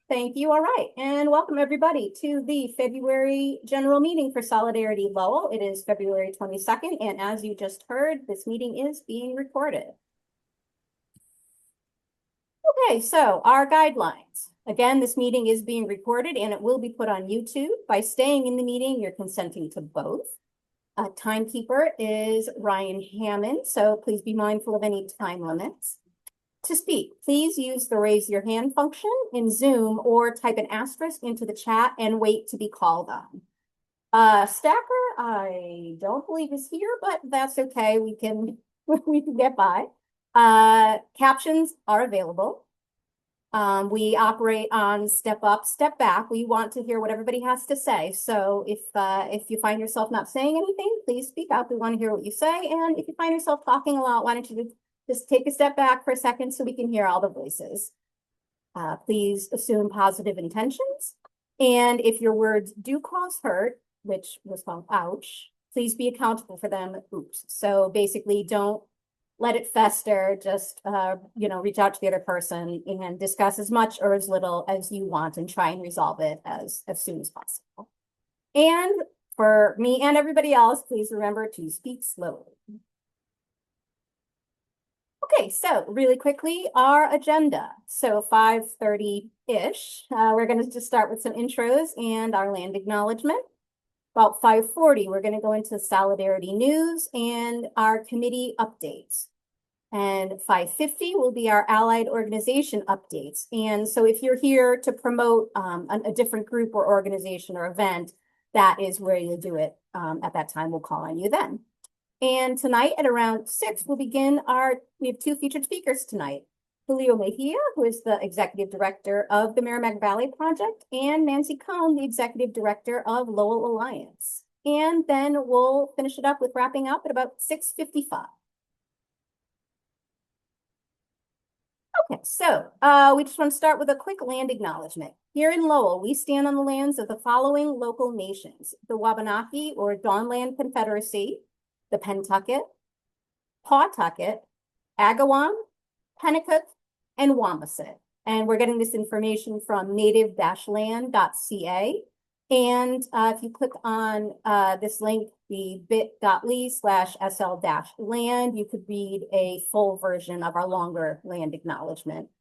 Thank you. All right. And welcome everybody to the February general meeting for Solidarity Lowell. It is February 22nd. And as you just heard, this meeting is being recorded. Okay, so our guidelines. Again, this meeting is being recorded and it will be put on YouTube. By staying in the meeting, you're consenting to both. Timekeeper is Ryan Hammond, so please be mindful of any time limits. To speak, please use the raise your hand function in Zoom or type an asterisk into the chat and wait to be called on. Stacker, I don't believe is here, but that's okay. We can get by. Captions are available. We operate on step up, step back. We want to hear what everybody has to say. So if you find yourself not saying anything, please speak up. We want to hear what you say. And if you find yourself talking a lot, why don't you just take a step back for a second so we can hear all the voices. Please assume positive intentions. And if your words do cause hurt, which was called ouch, please be accountable for them. Oops. So basically don't let it fester. Just, reach out to the other person and discuss as much or as little as you want and try and resolve it as soon as possible. And for me and everybody else, please remember to speak slowly. Okay, so really quickly, our agenda. So 5:30-ish, we're going to just start with some intros and our land acknowledgement. About 5:40, we're going to go into Solidarity News and our committee updates. And 5:50 will be our allied organization updates. And so if you're here to promote a different group or organization or event, that is where you'll do it at that time. We'll call on you then. And tonight at around 6, we'll begin we have 2 featured speakers tonight. Julio Mejia, who is the Executive Director of the Merrimack Valley Project, and Nancy Coan, the Executive Director of Lowell Alliance. And then we'll finish it up with wrapping up at about 6:55. Okay, so we just want to start with a quick land acknowledgement. Here in Lowell, we stand on the lands of the following local nations: the Wabanaki or Dawnland Confederacy, the Pentucket, Pawtucket, Agawam, Pennacook, and Wampasset. And we're getting this information from native-land.ca. And if you click on this link, the bit.ly/sl-land, you could read a full version of our longer land acknowledgement.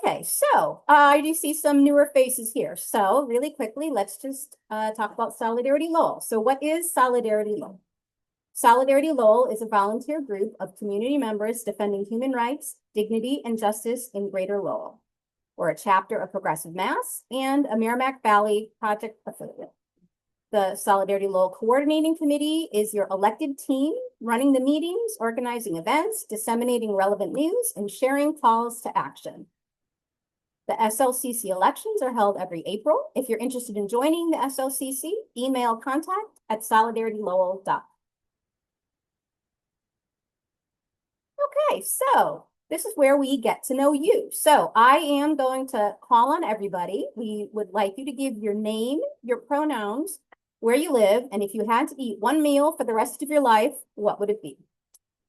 Okay, so I do see some newer faces here. So really quickly, let's just talk about Solidarity Lowell. So what is Solidarity Lowell? Solidarity Lowell is a volunteer group of community members defending human rights, dignity, and justice in Greater Lowell. We're a chapter of Progressive Mass and a Merrimack Valley Project affiliate. The Solidarity Lowell Coordinating Committee is your elected team running the meetings, organizing events, disseminating relevant news, and sharing calls to action. The SLCC elections are held every April. If you're interested in joining the SLCC, email contact@solidaritylowell.com. Okay, so this is where we get to know you. So I am going to call on everybody. We would like you to give your name, your pronouns, where you live, and if you had to eat one meal for the rest of your life, what would it be?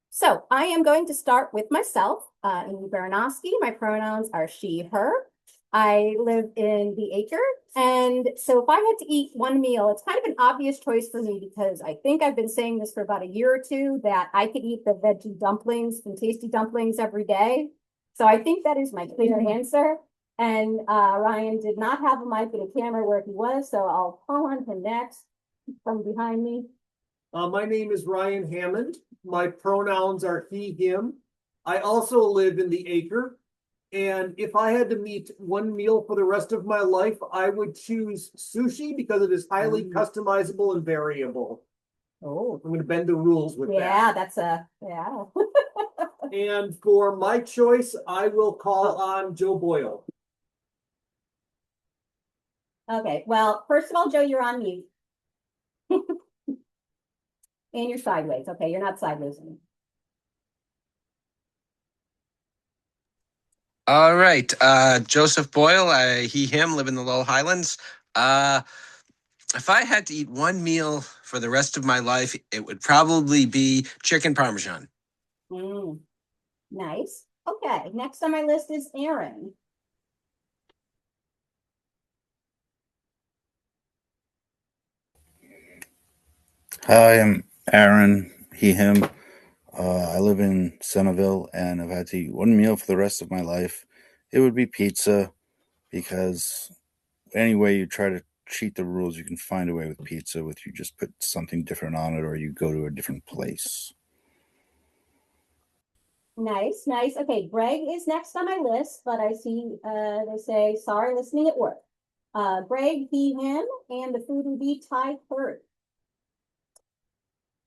So I am going to start with myself. In Baranowski, my pronouns are she, her. I live in the Acre. And so if I had to eat one meal, it's kind of an obvious choice for me because I think I've been saying this for about a year or two that I could eat the veggie dumplings and tasty dumplings every day. So I think that is my clear answer. And Ryan did not have a mic and a camera where he was, so I'll call on him next from behind me. My name is Ryan Hammond. My pronouns are he, him. I also live in the Acre. And if I had to eat one meal for the rest of my life, I would choose sushi because it is highly customizable and variable. Oh, I'm going to bend the rules with that. Yeah, And for my choice, I will call on Joe Boyle. Okay, well, first of all, Joe, you're on mute. And you're sideways. Okay, you're not sideways anymore. All right. Joseph Boyle, he, him, live in the Lowell Highlands. If I had to eat one meal for the rest of my life, it would probably be chicken parmesan. Nice. Okay, next on my list is Aaron. Hi, I'm Aaron, he, him. I live in Centerville, and if I had to eat one meal for the rest of my life, it would be pizza, because any way you try to cheat the rules, you can find a way with pizza, with you just put something different on it or you go to a different place. Nice, nice. Okay, Greg is next on my list, but I see they say sorry listening at work. Greg, he, him, and the food would be Thai curry.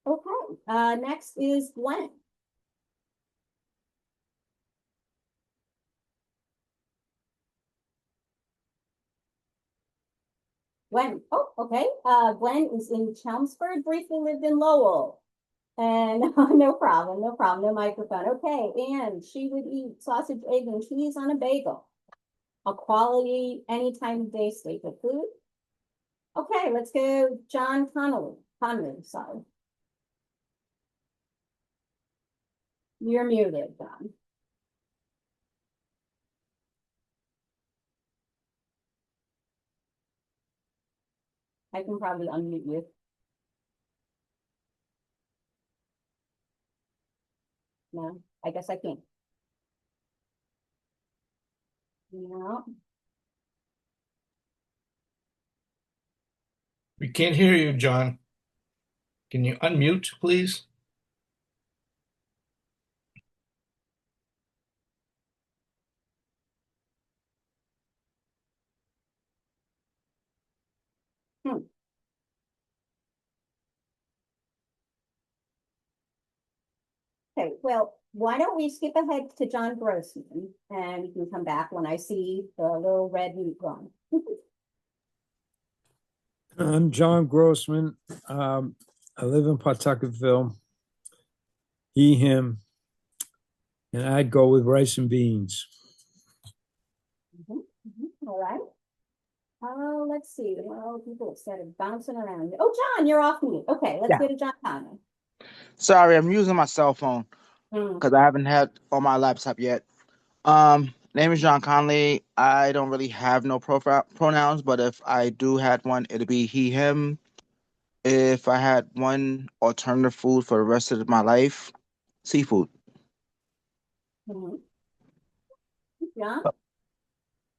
Okay, next is Gwen. Gwen, oh, okay. Gwen is in Chelmsford, briefly lived in Lowell. And no problem, no problem, no microphone. Okay, and she would eat sausage, egg, and cheese on a bagel. A quality, any time of day staple food. Okay, let's go John Connolly. Conley, sorry. You're muted, John. I can probably unmute you. No, I guess I can't. No. We can't hear you, John. Can you unmute, please? Hmm. Okay, well, why don't we skip ahead to John Grossman and we can come back when I see the little red meat gone. I'm John Grossman. I live in Pawtucketville. He, him, and I'd go with rice and beans. All right. Oh, let's see. Well, people started bouncing around. Oh, John, you're off mute. Okay, let's Yeah. go to John Connor. Sorry, I'm using my cell phone Hmm. because I haven't had on my laptop yet. Name is John Conley. I don't really have no profile pronouns, but if I do had one, it'd be he, him. If I had one alternative food for the rest of my life, seafood. Hmm. John?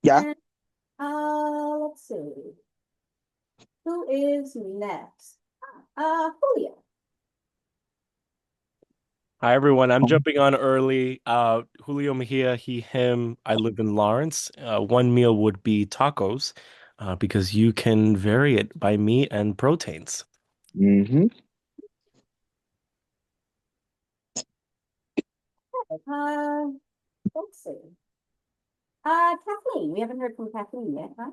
Yeah. And let's see. Who is next? Julio. Hi everyone, I'm jumping on early. Julio Mejia, he, him. I live in Lawrence. One meal would be tacos, because you can vary it by meat and proteins. Mm-hmm. Let's see. Kathleen. We haven't heard from Kathleen yet, huh?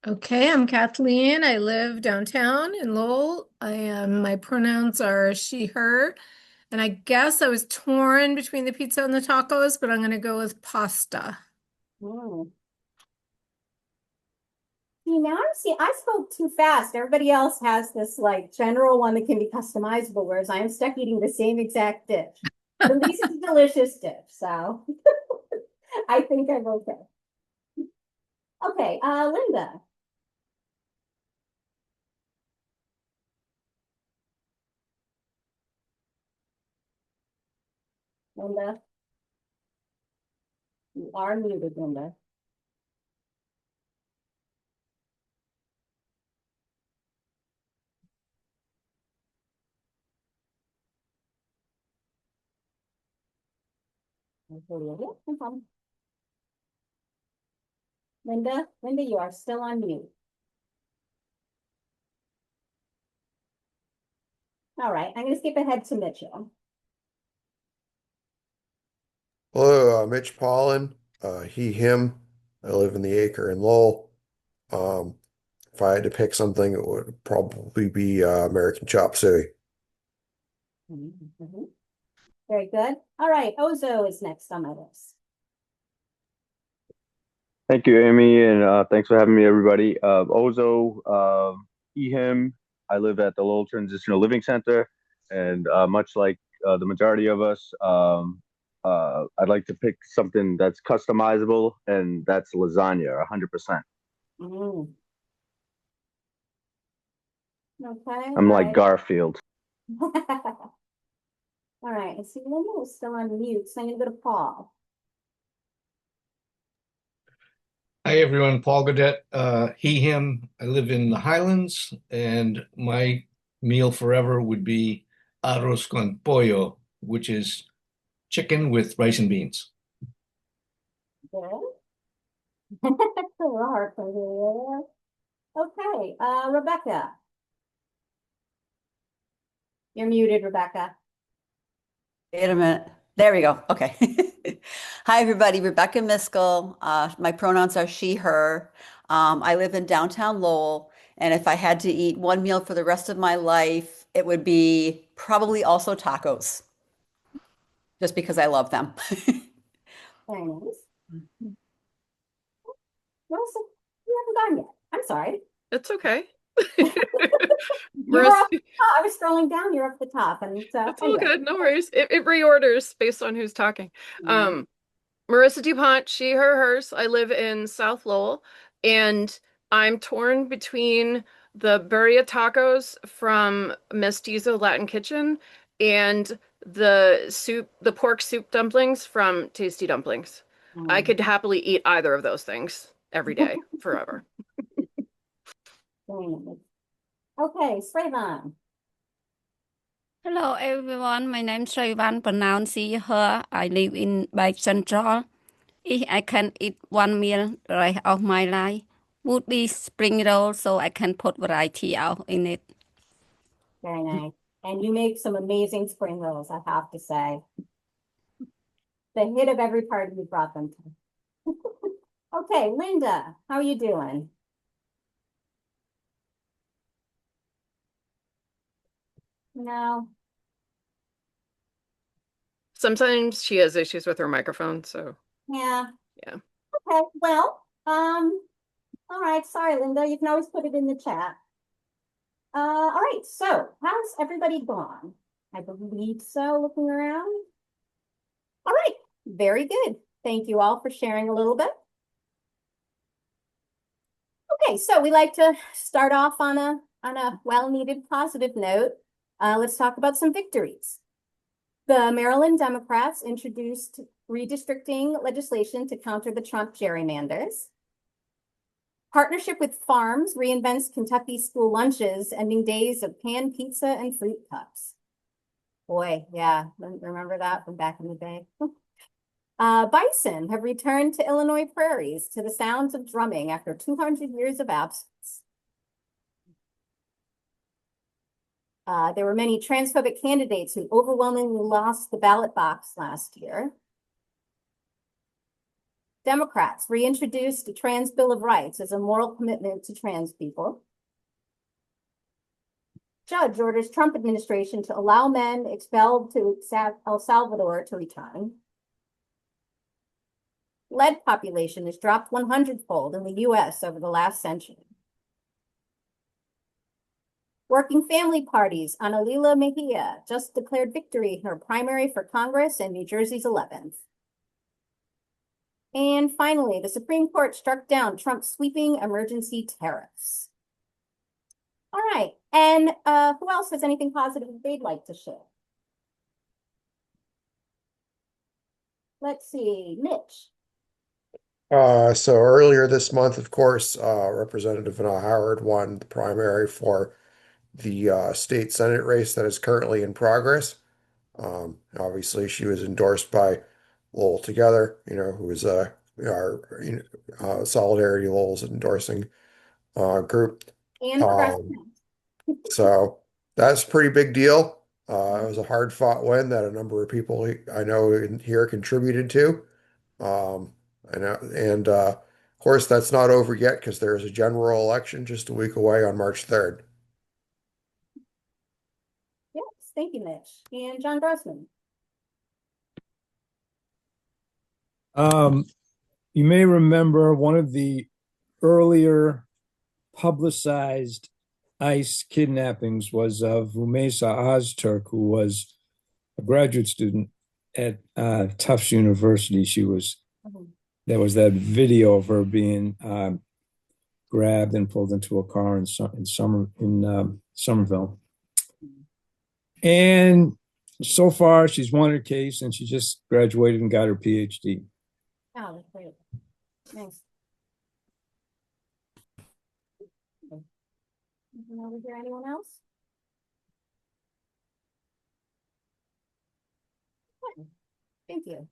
Okay, I'm Kathleen. I live downtown in Lowell. My pronouns are she, her, and I guess I was torn between the pizza and the tacos, but I'm going to go with pasta. Mm. See, I spoke too fast. Everybody else has this like general one that can be customizable, whereas I am stuck eating the same exact dish. But at least it's a delicious dish, so I think I'm okay. Okay, Linda. Linda, you are muted, Linda. No problem. Linda, you are still on mute. All right, I'm going to skip ahead to Mitchell. Hello, Mitch Paulin, he, him. I live in the Acre in Lowell. If I had to pick something, it would probably be American Chop Suey. Mm-hmm. Very good. All right, Ozo is next on my list. Thank you, Amy, and thanks for having me, everybody. Ozo, he, him. I live at the Lowell Transitional Living Center, and much like the majority of us. I'd like to pick something that's customizable, and that's lasagna, 100%. Mm. Okay, I'm like right. Garfield. All right, I see Linda is still on mute, so I'm gonna go to Paul. Hi, everyone. Paul Godet, he, him. I live in the Highlands, and my meal forever would be arroz con pollo, which is chicken with rice and beans. Good. A little hard for you. Okay, Rebecca. You're muted, Rebecca. Wait a minute. There we go. Okay. Hi, everybody. Rebecca Miskell. My pronouns are she, her. I live in downtown Lowell, and if I had to eat one meal for the rest of my life, it would be probably also tacos, just because I love them. Very nice. Melissa, you haven't gone yet. I'm sorry. It's okay. You were up the top. I was scrolling down. You're up the top, and It's all anyway. good. No worries. It reorders based on who's talking. Marissa DuPont, she, her, hers. I live in South Lowell, and I'm torn between the birria tacos from Mestizo Latin Kitchen and the pork soup dumplings from Tasty Dumplings. I could happily eat either of those things every day, forever. Very nice. Okay, Srayvon. Hello everyone, my name is Srayvon, pronounced she, her. I live in Bay Central. If I can eat one meal right of my life, would be spring roll, so I can put variety out in it. Very nice. And you make some amazing spring rolls, I have to say. The hit of every party you brought them to. Okay, Linda, how are you doing? No. Sometimes she has issues with her microphone, so Yeah. yeah. Okay, well, all right, sorry, Linda. You can always put it in the chat. All right, so how's everybody gone? I believe so, looking around. All right, very good. Thank you all for sharing a little bit. Okay, so we like to start off on a well-needed positive note. Let's talk about some victories. The Maryland Democrats introduced redistricting legislation to counter the Trump gerrymanders. Partnership with Farms reinvents Kentucky school lunches, ending days of canned pizza and fruit cups. Boy, yeah, remember that from back in the day. Bison have returned to Illinois prairies to the sounds of drumming after 200 years of absence. There were many transphobic candidates who overwhelmingly lost the ballot box last year. Democrats reintroduced the Trans Bill of Rights as a moral commitment to trans people. Judge orders Trump administration to allow men expelled to El Salvador to return. Lead population has dropped 100-fold in the US over the last century. Working family parties, Julio Mejia just declared victory in her primary for Congress in New Jersey's 11th. And finally, the Supreme Court struck down Trump's sweeping emergency tariffs. All right, and who else has anything positive they'd like to share? Let's see, Mitch. So earlier this month, of course, Representative Vanna Howard won the primary for the state Senate race that is currently in progress. Obviously, she was endorsed by Lowell Together, who is our Solidarity Lowell's endorsing group. And So that's a pretty big deal. It was a hard fought win that a number of people I know in here contributed to. And of course, that's not over yet because there is a general election just a week away on March 3rd. Yes, thank you, Mitch. And John Grossman. You may remember one of the earlier publicized ICE kidnappings was of Rumeysa Ozturk, who was a graduate student at Tufts University. There was that video of her being grabbed and pulled into a car in Somerville. And so far, she's won her case, and she just graduated and got her PhD. Oh, that's great. Nice. Over here, anyone else? Good. Thank you.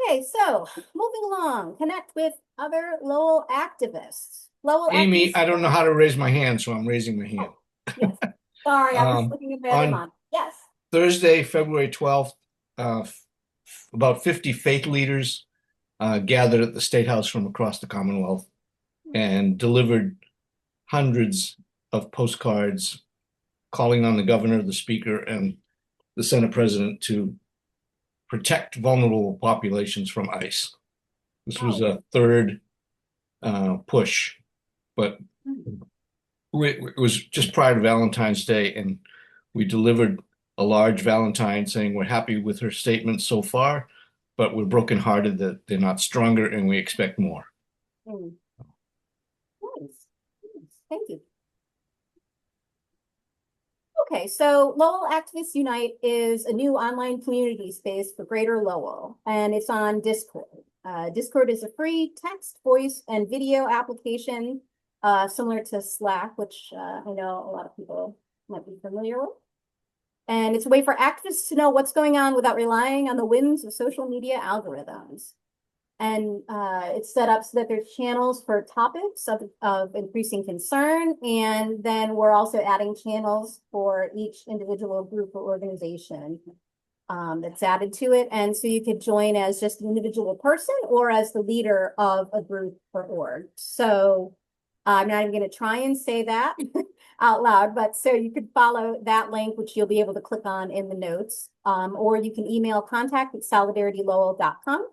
Okay, so moving along, connect with other Lowell activists. Lowell Amy, activists. I don't know how to raise my hand, so I'm raising my hand. Yes. Sorry, I was looking at the other month. Yes. Thursday, February 12th, about 50 faith leaders gathered at the State House from across the Commonwealth and delivered hundreds of postcards calling on the governor, the speaker, and the Senate president to protect vulnerable populations from ICE. This was a third push, but it was just prior to Valentine's Day, and we delivered a large Valentine saying we're happy with her statements so far, but we're brokenhearted that they're not stronger and we expect more. Nice. Thank you. Okay, so Lowell Activists Unite is a new online community space for Greater Lowell, and it's on Discord. Discord is a free text, voice, and video application similar to Slack, which I know a lot of people might be familiar with. And it's a way for activists to know what's going on without relying on the whims of social media algorithms. And it's set up so that there's channels for topics of increasing concern. And then we're also adding channels for each individual group or organization that's added to it. And so you could join as just an individual person or as the leader of a group or org. So I'm not even going to try and say that out loud, but so you could follow that link, which you'll be able to click on in the notes, or you can email contact@solidaritylowell.com.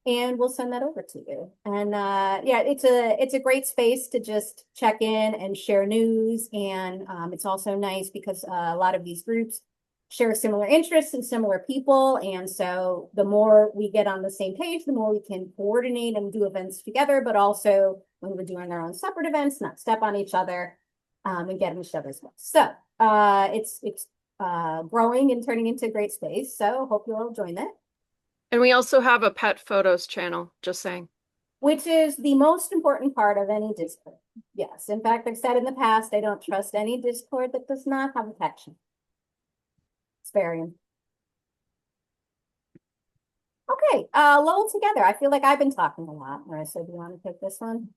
And we'll send that over to you. And yeah, it's a great space to just check in and share news. And it's also nice because a lot of these groups share similar interests and similar people. And so the more we get on the same page, the more we can coordinate and do events together, but also when we're doing our own separate events, not step on each other and get in each other's way. So it's growing and turning into a great space. So hope you'll all join that. And we also have a pet photos channel, just saying. Which is the most important part of any Discord. Yes, in fact, I've said in the past, I don't trust any Discord that does not have a pet channel. It's very important. Okay, Lowell Together. I feel like I've been talking a lot. Marissa, do you want to take this one?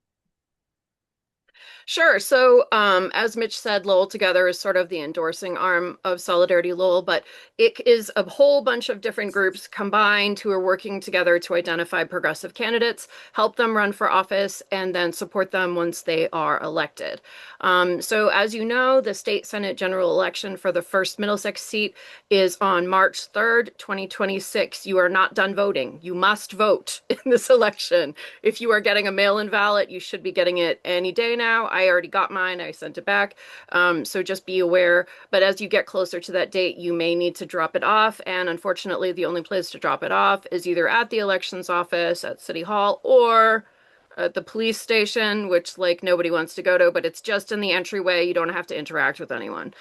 Sure. So as Mitch said, Lowell Together is sort of the endorsing arm of Solidarity Lowell, but it is a whole bunch of different groups combined who are working together to identify progressive candidates, help them run for office, and then support them once they are elected. So as you know, the state Senate general election for the 1st Middlesex seat is on March 3rd, 2026. You are not done voting. You must vote in this election. If you are getting a mail-in ballot, you should be getting it any day now. I already got mine. I sent it back. So just be aware. But as you get closer to that date, you may need to drop it off. And unfortunately, the only place to drop it off is either at the elections office at City Hall or at the police station, which like nobody wants to go to, but it's just in the entryway. You don't have to interact with anyone.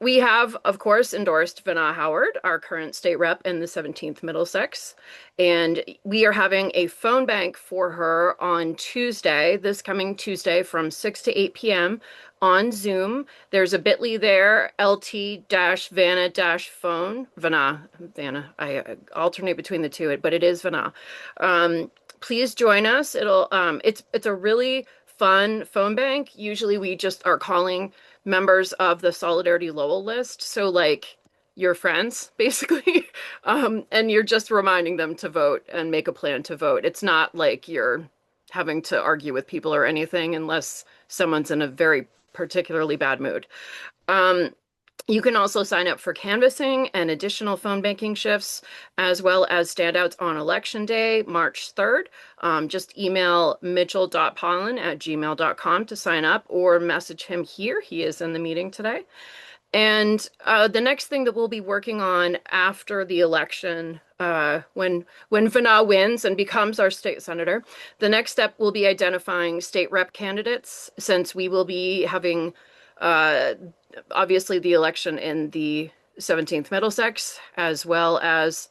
We have, of course, endorsed Vanna Howard, our current state rep in the 17th Middlesex, and we are having a phone bank for her on Tuesday, this coming Tuesday from 6 to 8 p.m. on Zoom. There's a bit.ly there, lt-vanna-phone, Vanna, I alternate between the two, but it is Vanna. Please join us. It's a really fun phone bank. Usually we just are calling members of the Solidarity Lowell list. So like your friends, basically. And you're just reminding them to vote and make a plan to vote. It's not like you're having to argue with people or anything unless someone's in a very particularly bad mood. You can also sign up for canvassing and additional phone banking shifts, as well as standouts on Election Day, March 3rd. Just email mitchell.pollen@gmail.com to sign up or message him here. He is in the meeting today. And the next thing that we'll be working on after the election, when Vana wins and becomes our state senator, the next step will be identifying state rep candidates, since we will be having obviously the election in the 17th Middlesex, as well as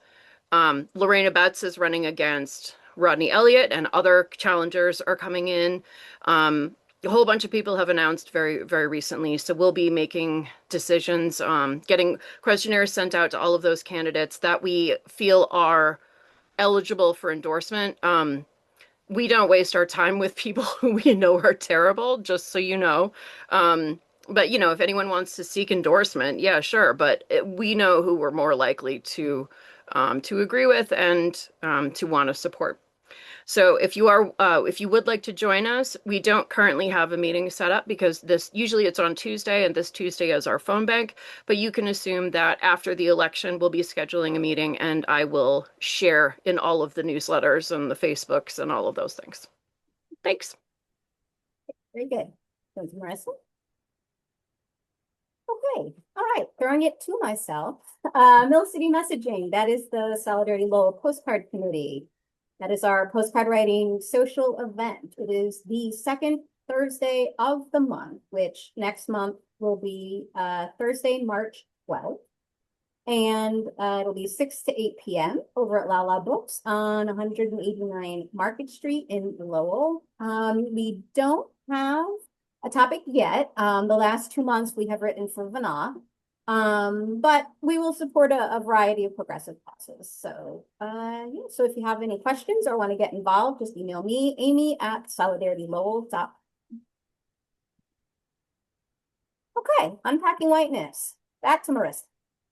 Lorena Betts is running against Rodney Elliott, and other challengers are coming in. A whole bunch of people have announced very, very recently. So we'll be making decisions, getting questionnaires sent out to all of those candidates that we feel are eligible for endorsement. We don't waste our time with people who we know are terrible, just so you know. But if anyone wants to seek endorsement, yeah, sure. But we know who we're more likely to agree with and to want to support. So if you would like to join us, we don't currently have a meeting set up because usually it's on Tuesday, and this Tuesday is our phone bank. But you can assume that after the election, we'll be scheduling a meeting, and I will share in all of the newsletters and the Facebooks and all of those things. Thanks. Very good. Thank you, Marissa. Okay, all right, throwing it to myself. Mill City Messaging, that is the Solidarity Lowell Postcard Committee. That is our postcard writing social event. It is the second Thursday of the month, which next month will be Thursday, March 12th. And it'll be 6 to 8 p.m. over at Lala Books on 189 Market Street in Lowell. We don't have a topic yet. The last 2 months we have written for Vana. But we will support a variety of progressive causes. So, yeah, so if you have any questions or want to get involved, just email me, amy@solidaritylowell.com. Okay, unpacking whiteness. Back to Marissa.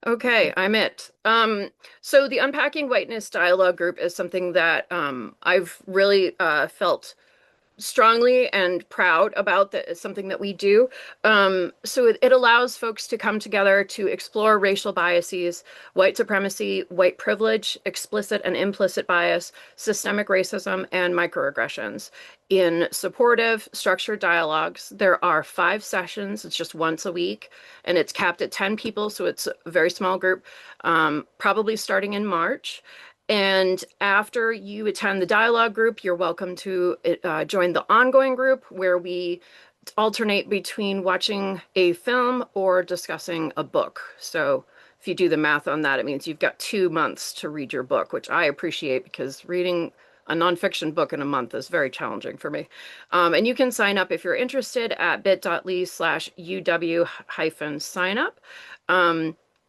Okay, I'm it. So the Unpacking Whiteness Dialogue Group is something that I've really felt strongly and proud about. That is something that we do. So it allows folks to come together to explore racial biases, white supremacy, white privilege, explicit and implicit bias, systemic racism, and microaggressions in supportive, structured dialogues. There are 5 sessions. It's just once a week, and it's capped at 10 people. So it's a very small group, probably starting in March. And after you attend the dialogue group, you're welcome to join the ongoing group, where we alternate between watching a film or discussing a book. So if you do the math on that, it means you've got 2 months to read your book, which I appreciate, because reading a nonfiction book in a month is very challenging for me. And you can sign up if you're interested at bit.ly/UW-signup.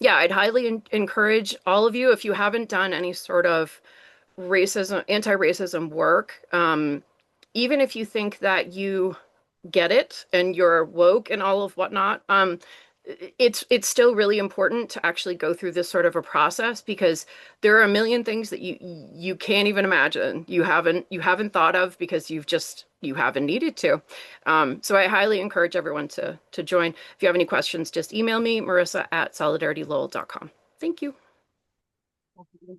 Yeah, I'd highly encourage all of you, if you haven't done any sort of anti-racism work, even if you think that you get it and you're woke and all of whatnot, it's still really important to actually go through this sort of a process, because there are a million things that you can't even imagine, you haven't thought of, because you haven't needed to. So I highly encourage everyone to join. If you have any questions, just email me, marissa@solidaritylowell.com. Thank you.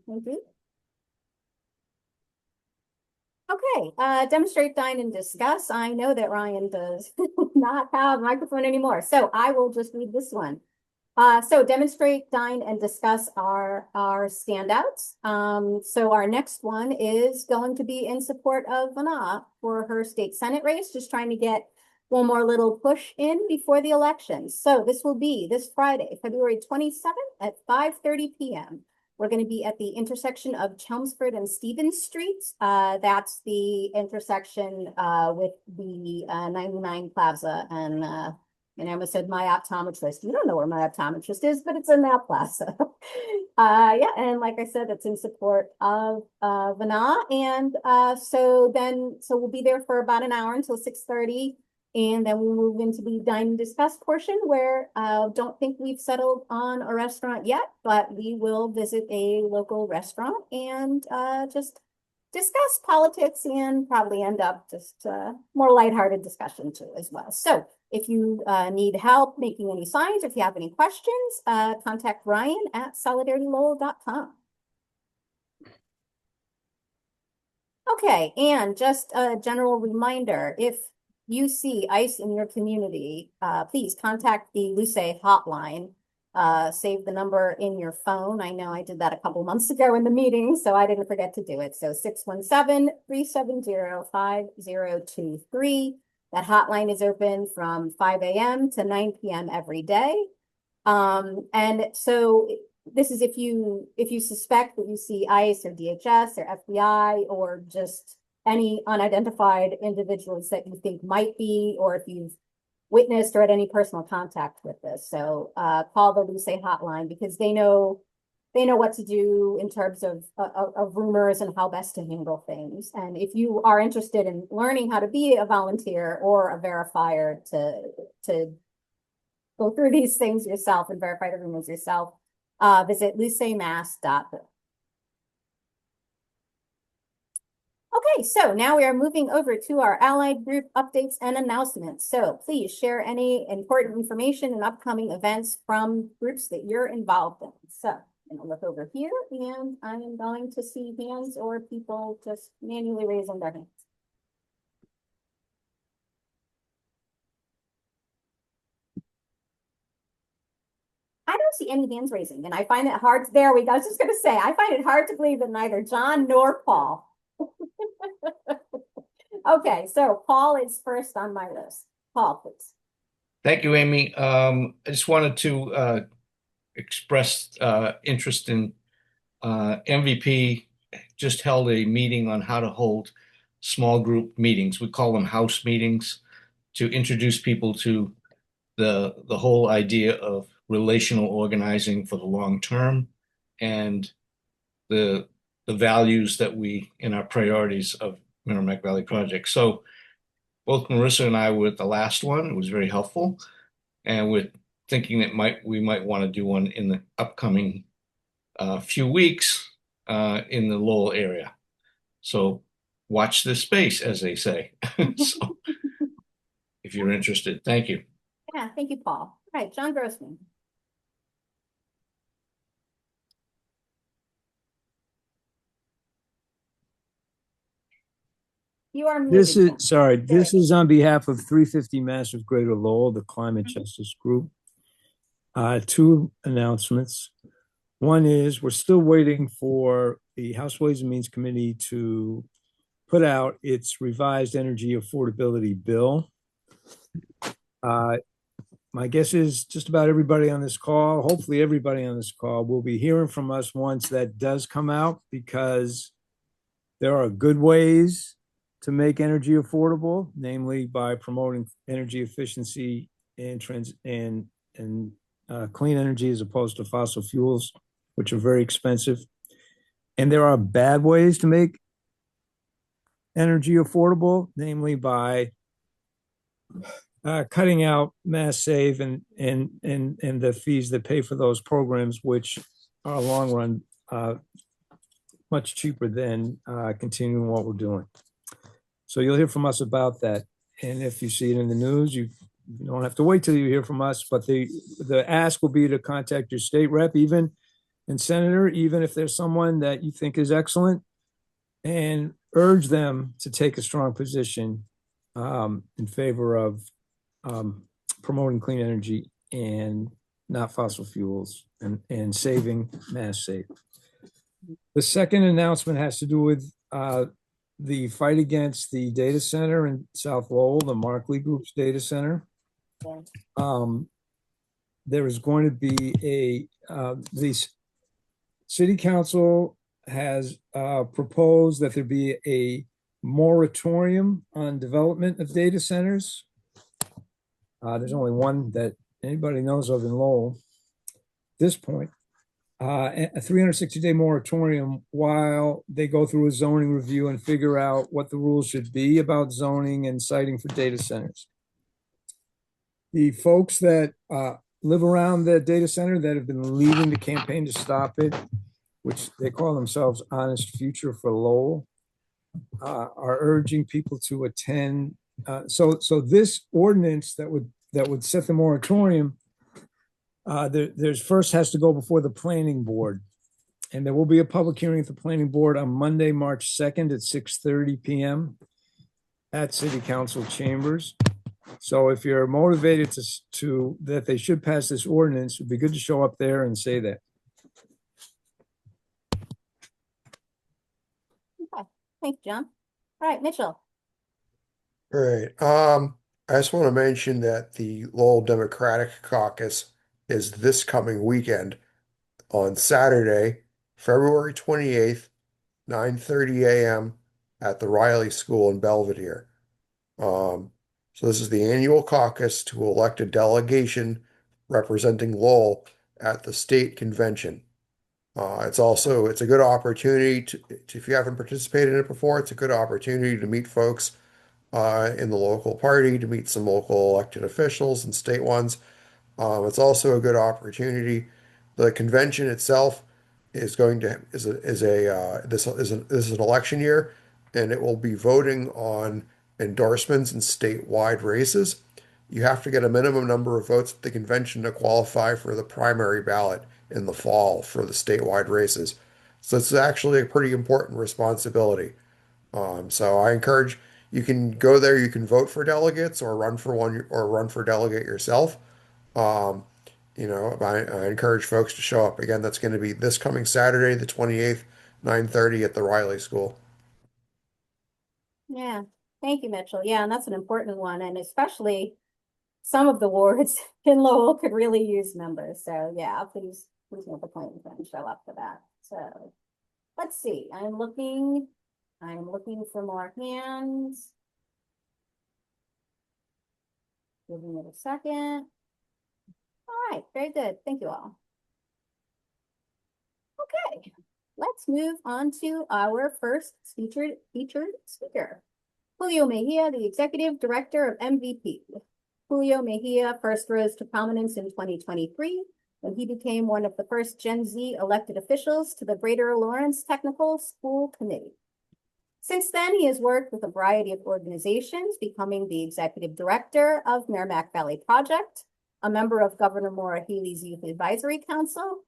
Thank you. Okay, demonstrate, dine, and discuss. I know that Ryan does not have a microphone anymore, so I will just read this one. So demonstrate, dine, and discuss our standouts. So our next one is going to be in support of Vana for her state Senate race, just trying to get one more little push in before the election. So this will be this Friday, February 27th at 5:30 p.m. We're going to be at the intersection of Chelmsford and Stevens Streets. That's the intersection with the 99 Plaza. And I almost said my optometrist. You don't know where my optometrist is, but it's in that plaza. Yeah, and like I said, it's in support of Vana. And so we'll be there for about an hour until 6:30. And then we'll move into the dine and discuss portion, where don't think we've settled on a restaurant yet, but we will visit a local restaurant and just discuss politics, and probably end up just more lighthearted discussion too as well. So if you need help making any signs, or if you have any questions, contact Ryan at solidaritylowell.com. Okay, and just a general reminder, if you see ICE in your community, please contact the Luce hotline. Save the number in your phone. I know I did that a couple months ago in the meeting, so I didn't forget to do it. So 617-370-5023. That hotline is open from 5 a.m. to 9 p.m. every day. And so this is if you suspect that you see ICE or DHS or FBI or just any unidentified individuals that you think might be, or if you've witnessed or had any personal contact with this. So call the Luce hotline because they know what to do in terms of rumors and how best to handle things. And if you are interested in learning how to be a volunteer or a verifier to go through these things yourself and verify the rumors yourself, visit lucemass.org. Okay, so now we are moving over to our allied group updates and announcements. So please share any important information and upcoming events from groups that you're involved in. So I'm gonna look over here and I am going to see hands or people just manually raising their hands. I don't see any hands raising, and I find it hard. There we go. I was just going to say, I find it hard to believe that neither John nor Paul. Okay, so Paul is first on my list. Paul, please. Thank you, Amy. I just wanted to express interest in MVP just held a meeting on how to hold small group meetings. We call them house meetings to introduce people to the whole idea of relational organizing for the long term and the values that we in our priorities of Merrimack Valley Project. So both Marissa and I were at the last one. It was very helpful. And we're thinking that we might want to do one in the upcoming few weeks in the Lowell area. So watch this space, as they say. So if you're interested, thank you. Yeah, thank you, Paul. All right, John Grossman. You are muted. This is, sorry, this is on behalf of 350 Mass of Greater Lowell, the Climate Justice Group. Two announcements. One is we're still waiting for the House Ways and Means Committee to put out its revised energy affordability bill. My guess is just about everybody on this call, hopefully everybody on this call, will be hearing from us once that does come out, because there are good ways to make energy affordable, namely by promoting energy efficiency and clean energy as opposed to fossil fuels, which are very expensive. And there are bad ways to make energy affordable, namely by cutting out Mass Save and the fees that pay for those programs, which are long run much cheaper than continuing what we're doing. So you'll hear from us about that. And if you see it in the news, you don't have to wait till you hear from us, but the ask will be to contact your state rep, even and senator, even if there's someone that you think is excellent, and urge them to take a strong position in favor of promoting clean energy and not fossil fuels and saving Mass Save. The second announcement has to do with the fight against the data center in South Lowell, the Markley Group's data center. There is going to be the city council has proposed that there be a moratorium on development of data centers. There's only one that anybody knows of in Lowell at this point. A 360-day moratorium while they go through a zoning review and figure out what the rules should be about zoning and siting for data centers. The folks that live around the data center that have been leading the campaign to stop it, which they call themselves Honest Future for Lowell, are urging people to attend. So this ordinance that would set the moratorium, there's first has to go before the planning board, and there will be a public hearing at the planning board on Monday, March 2nd at 6:30 p.m. at city council chambers. So if you're motivated to that they should pass this ordinance, it'd be good to show up there and say that. Okay, thanks, John. All right, Mitchell. All right. I just want to mention that the Lowell Democratic Caucus is this coming weekend on Saturday, February 28th, 9:30 a.m. at the Riley School in Belvedere. So this is the annual caucus to elect a delegation representing Lowell at the state convention. It's a good opportunity if you haven't participated in it before, it's a good opportunity to meet folks in the local party, to meet some local elected officials and state ones. It's also a good opportunity. The convention itself is going to is a this is an election year, and it will be voting on endorsements in statewide races. You have to get a minimum number of votes at the convention to qualify for the primary ballot in the fall for the statewide races. So it's actually a pretty important responsibility. So I encourage you can go there, you can vote for delegates or run for one or run for delegate yourself. Um, I encourage folks to show up. Again, that's going to be this coming Saturday, the 28th, 9:30 at the Riley School. Yeah, thank you, Mitchell. Yeah, and that's an important one, and especially some of the wards in Lowell could really use members. So yeah, please make a point and show up for that. So let's see. I'm looking for more hands. Give me a second. All right, very good. Thank you all. Okay, let's move on to our first featured speaker, Julio Mejia, the Executive Director of MVP. Julio Mejia first rose to prominence in 2023 when he became one of the first Gen Z elected officials to the Greater Lawrence Technical School Committee. Since then, he has worked with a variety of organizations, becoming the Executive Director of Merrimack Valley Project, a member of Governor Maura Healey's Youth Advisory Council,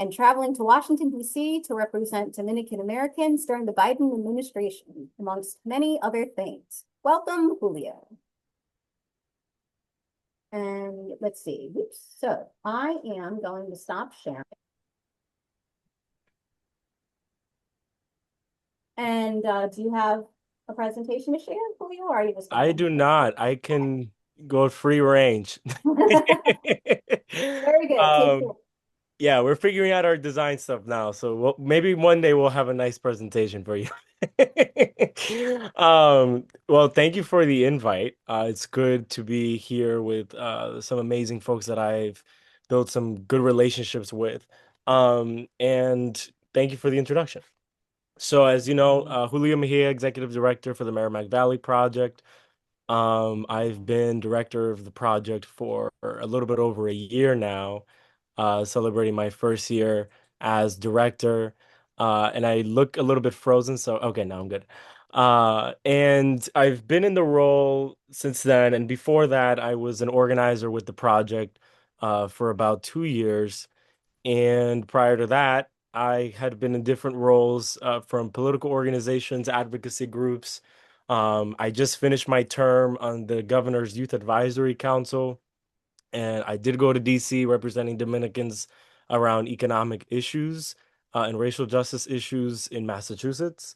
and traveling to Washington, D.C. to represent Dominican Americans during the Biden administration, amongst many other things. Welcome, Julio. And let's see, oops. So I am going to stop sharing. And do you have a presentation to share, Julio, or are you just I do not. I can go free range. Very good. Take care. Yeah, we're figuring out our design stuff now, so maybe one day we'll have a nice presentation for you. Well, thank you for the invite. It's good to be here with some amazing folks that I've built some good relationships with. And thank you for the introduction. So, as you know, Julio Mejia, Executive Director for the Merrimack Valley Project. I've been director of the project for a little bit over a year now, celebrating my first year as director. And I look a little bit frozen, so okay, now I'm good. And I've been in the role since then, and before that, I was an organizer with the project for about 2 years. And prior to that, I had been in different roles from political organizations, advocacy groups. I just finished my term on the Governor's Youth Advisory Council, and I did go to DC representing Dominicans around economic issues and racial justice issues in Massachusetts,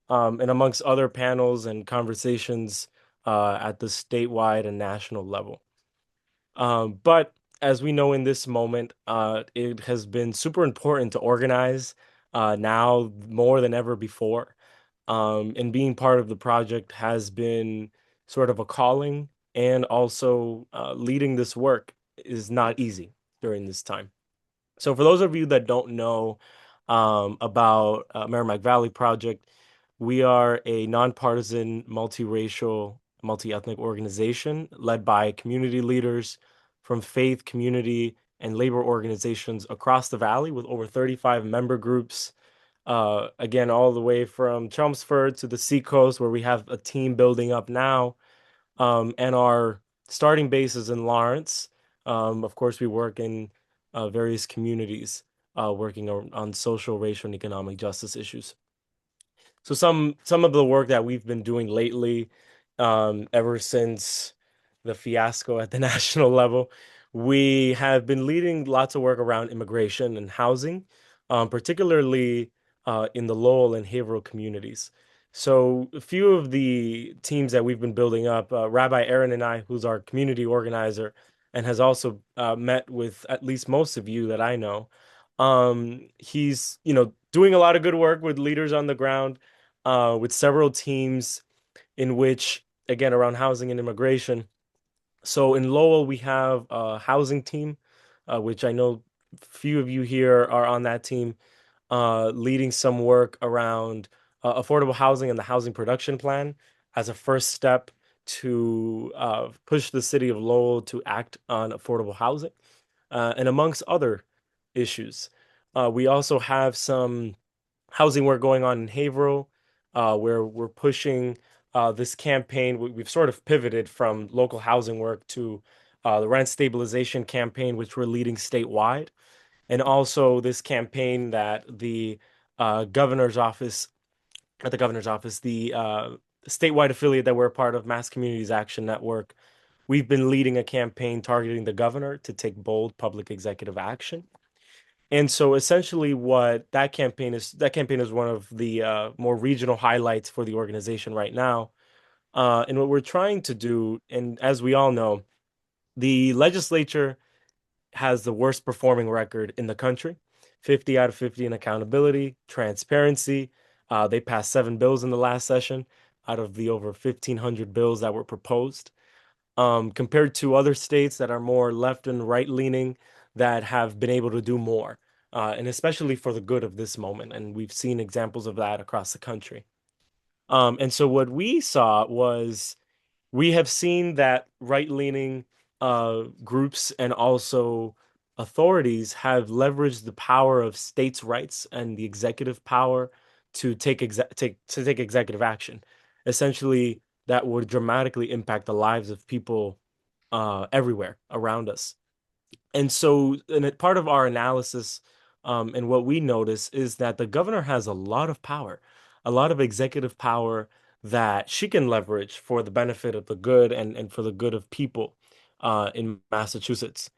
and amongst other panels and conversations at the statewide and national level. But as we know in this moment, it has been super important to organize now more than ever before. And being part of the project has been sort of a calling, and also leading this work is not easy during this time. So for those of you that don't know about Merrimack Valley Project, we are a nonpartisan, multiracial, multi-ethnic organization led by community leaders from faith, community, and labor organizations across the valley with over 35 member groups. Again, all the way from Chelmsford to the Seacoast, where we have a team building up now, and our starting base is in Lawrence. Of course, we work in various communities working on social, racial, and economic justice issues. So some of the work that we've been doing lately ever since the fiasco at the national level. We have been leading lots of work around immigration and housing, particularly in the Lowell and Haverhill communities. So a few of the teams that we've been building up, Rabbi Aaron and I, who's our community organizer, and has also met with at least most of you that I know. He's, doing a lot of good work with leaders on the ground, with several teams in which, again, around housing and immigration. So in Lowell, we have a housing team, which I know few of you here are on that team, leading some work around affordable housing and the housing production plan as a first step to push the city of Lowell to act on affordable housing, and amongst other issues. We also have some housing work going on in Haverhill, where we're pushing this campaign. We've sort of pivoted from local housing work to the rent stabilization campaign, which we're leading statewide, and also this campaign that the governor's office, at the governor's office, the statewide affiliate that we're a part of, Mass Communities Action Network. We've been leading a campaign targeting the governor to take bold public executive action. And so essentially what that campaign is one of the more regional highlights for the organization right now. And what we're trying to do, and as we all know, the legislature has the worst performing record in the country, 50 out of 50 in accountability, transparency. They passed 7 bills in the last session out of the over 1,500 bills that were proposed, compared to other states that are more left and right leaning that have been able to do more, and especially for the good of this moment. And we've seen examples of that across the country. And so what we saw was we have seen that right-leaning groups and also authorities have leveraged the power of states' rights and the executive power to take executive action. Essentially, that would dramatically impact the lives of people everywhere around us. And so, part of our analysis, and what we notice is that the governor has a lot of power, a lot of executive power that she can leverage for the benefit of the good and for the good of people in Massachusetts.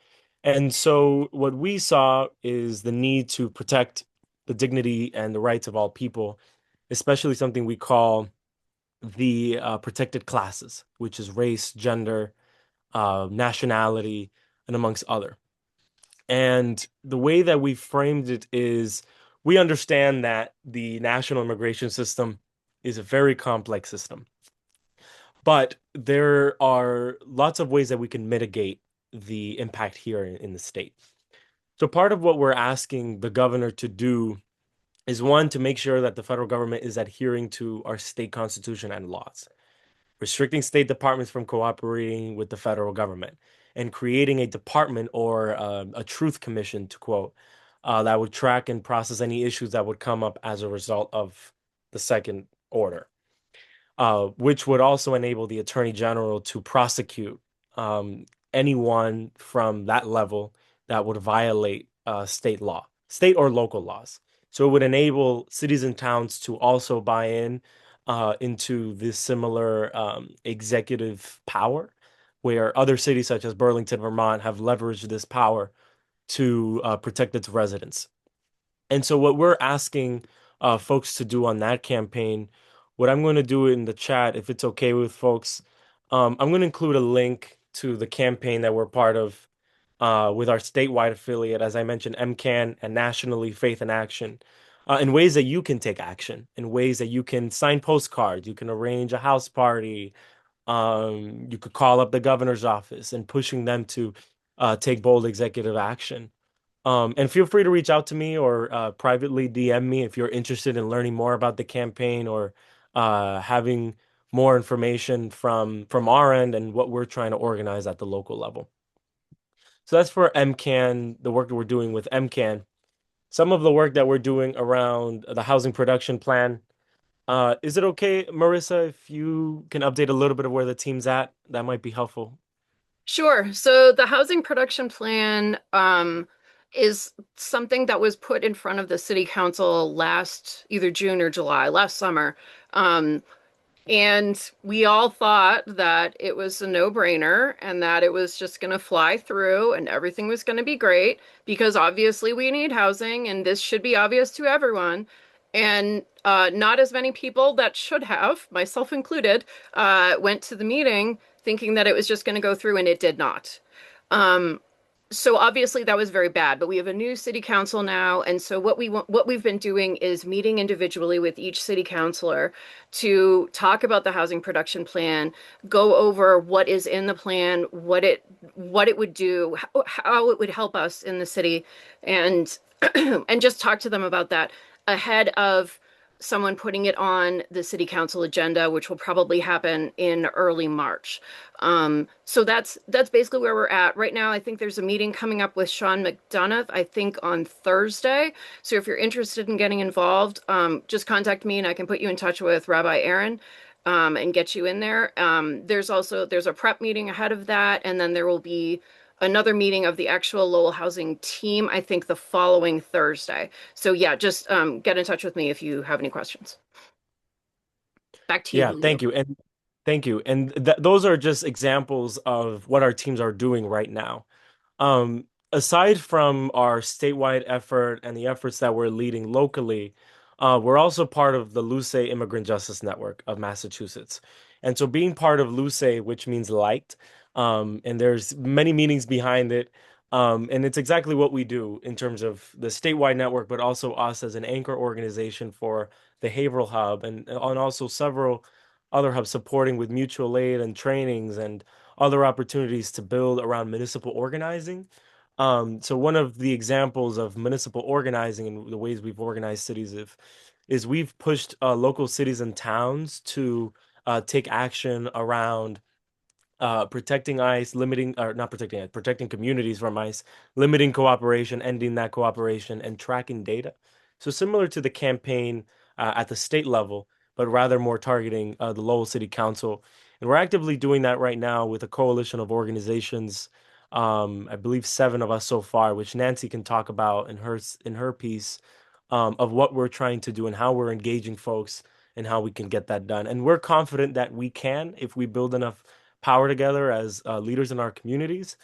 And so, what we saw is the need to protect the dignity and the rights of all people, especially something we call the protected classes, which is race, gender, nationality, and amongst other. And the way that we framed it is we understand that the national immigration system is a very complex system, but there are lots of ways that we can mitigate the impact here in the state. So part of what we're asking the governor to do is, one, to make sure that the federal government is adhering to our state constitution and laws, restricting state departments from cooperating with the federal government, and creating a department or a truth commission, to quote, that would track and process any issues that would come up as a result of the second order, which would also enable the attorney general to prosecute anyone from that level that would violate state law, state or local laws. So it would enable cities and towns to also buy into this similar executive power, where other cities such as Burlington, Vermont, have leveraged this power to protect its residents. And so what we're asking folks to do on that campaign, what I'm going to do in the chat, if it's okay with folks, I'm going to include a link to the campaign that we're part of with our statewide affiliate, as I mentioned, MCAN, and nationally, Faith in Action, in ways that you can take action, in ways that you can sign postcards, you can arrange a house party, you could call up the governor's office and pushing them to take bold executive action. And feel free to reach out to me or privately DM me if you're interested in learning more about the campaign or having more information from our end and what we're trying to organize at the local level. So that's for MCAN, the work that we're doing with MCAN. Some of the work that we're doing around the housing production plan. Is it okay, Marissa, if you can update a little bit of where the team's at? That might be helpful. Sure. So the housing production plan is something that was put in front of the city council last either June or July, last summer. And we all thought that it was a no-brainer and that it was just going to fly through and everything was going to be great because obviously we need housing and this should be obvious to everyone. And not as many people that should have, myself included, went to the meeting thinking that it was just going to go through and it did not. Um, so obviously that was very bad, but we have a new city council now, and so what we've been doing is meeting individually with each city councilor to talk about the housing production plan, go over what is in the plan, what it would do, how it would help us in the city, and and just talk to them about that ahead of someone putting it on the city council agenda, which will probably happen in early March. So that's basically where we're at right now. I think there's a meeting coming up with Sean McDonough, I think on Thursday. So if you're interested in getting involved, just contact me and I can put you in touch with Rabbi Aaron, and get you in there. There's a prep meeting ahead of that, and then there will be another meeting of the actual Lowell Housing team, I think the following Thursday. So yeah, just get in touch with me if you have any questions. Back to you, Yeah, Julio. thank you. And thank you. And th those are just examples of what our teams are doing right now. Aside from our statewide effort and the efforts that we're leading locally, we're also part of the Luce Immigrant Justice Network of Massachusetts. And so being part of Luce, which means light, and there's many meanings behind it. And it's exactly what we do in terms of the statewide network, but also us as an anchor organization for the Haverhill Hub and also several other hubs supporting with mutual aid and trainings and other opportunities to build around municipal organizing. So one of the examples of municipal organizing and the ways we've organized cities is we've pushed local cities and towns to take action around protecting ICE, limiting, or not protecting it, protecting communities from ICE, limiting cooperation, ending that cooperation, and tracking data. So similar to the campaign at the state level, but rather more targeting the Lowell City Council. And we're actively doing that right now with a coalition of organizations. I believe 7 of us so far, which Nancy can talk about in her piece of what we're trying to do and how we're engaging folks and how we can get that done. And we're confident that we can if we build enough power together as leaders in our communities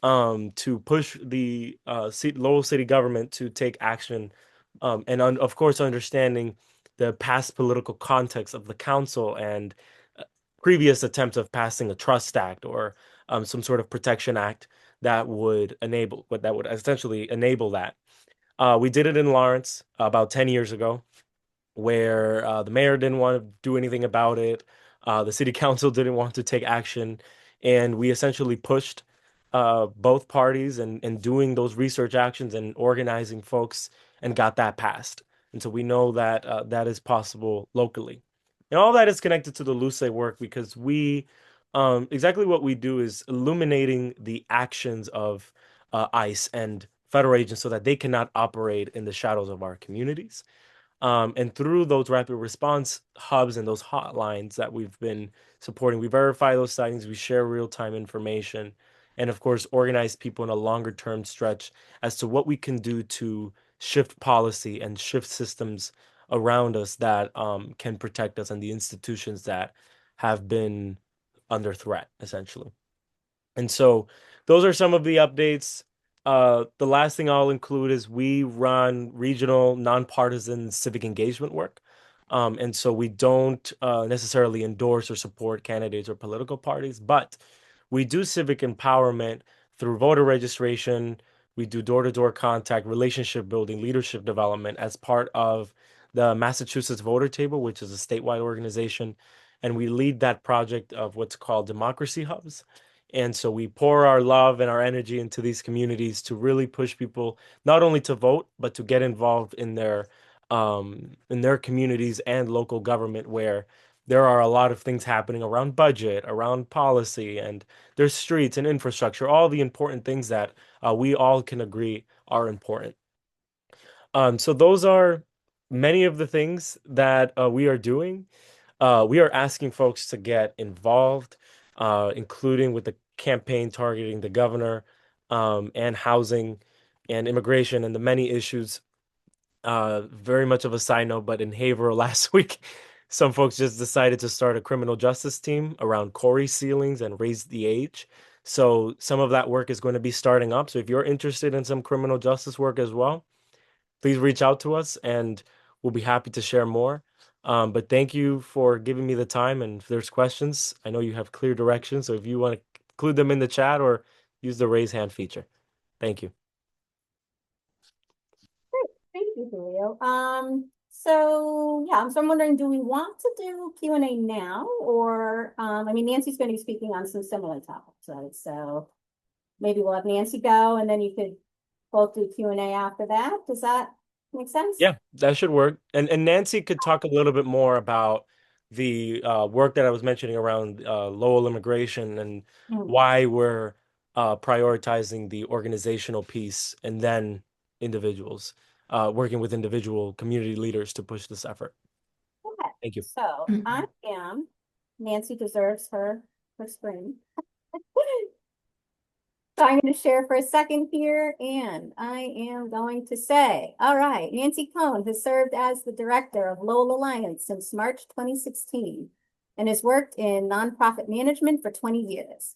to push the Lowell City government to take action, and of course understanding the past political context of the council and previous attempts of passing a trust act or some sort of protection act that would essentially enable that. We did it in Lawrence about 10 years ago, where the mayor didn't want to do anything about it. The city council didn't want to take action. And we essentially pushed both parties and doing those research actions and organizing folks and got that passed. And so we know that that is possible locally. And all that is connected to the Luce work because exactly what we do is illuminating the actions of ICE and federal agents so that they cannot operate in the shadows of our communities. And through those rapid response hubs and those hotlines that we've been supporting, we verify those sightings, we share real-time information, and of course, organize people in a longer term stretch as to what we can do to shift policy and shift systems around us that can protect us and the institutions that have been under threat, essentially. And so those are some of the updates. The last thing I'll include is we run regional nonpartisan civic engagement work. And so we don't necessarily endorse or support candidates or political parties, but we do civic empowerment through voter registration. We do door-to-door contact, relationship building, leadership development as part of the Massachusetts Voter Table, which is a statewide organization. And we lead that project of what's called Democracy Hubs. And so we pour our love and our energy into these communities to really push people not only to vote, but to get involved in their communities and local government where there are a lot of things happening around budget, around policy, and there's streets and infrastructure, all the important things that we all can agree are important. So those are many of the things that we are doing. We are asking folks to get involved, including with the campaign targeting the governor, and housing and immigration and the many issues. Very much of a side note, but in Haverhill last week, some folks just decided to start a criminal justice team around Corey ceilings and raise the age. So some of that work is going to be starting up. So if you're interested in some criminal justice work as well, please reach out to us and we'll be happy to share more. But thank you for giving me the time. And if there's questions, I know you have clear directions. So if you want to include them in the chat or use the raise hand feature. Thank you. Thank you, Julio. So I'm wondering, do we want to do Q&A now, or I mean, Nancy's going to be speaking on some similar topics, right? So maybe we'll have Nancy go, and then you could both do Q&A after that. Does that make sense? Yeah, that should work. And Nancy could talk a little bit more about the work that I was mentioning around Lowell immigration and why we're prioritizing the organizational piece and then individuals, working with individual community leaders to push this effort. Okay. Thank you. So Nancy deserves her spring. So I'm going to share for a second here, and I am going to say, all right, Nancy Coan has served as the director of Lowell Alliance since March 2016 and has worked in nonprofit management for 20 years.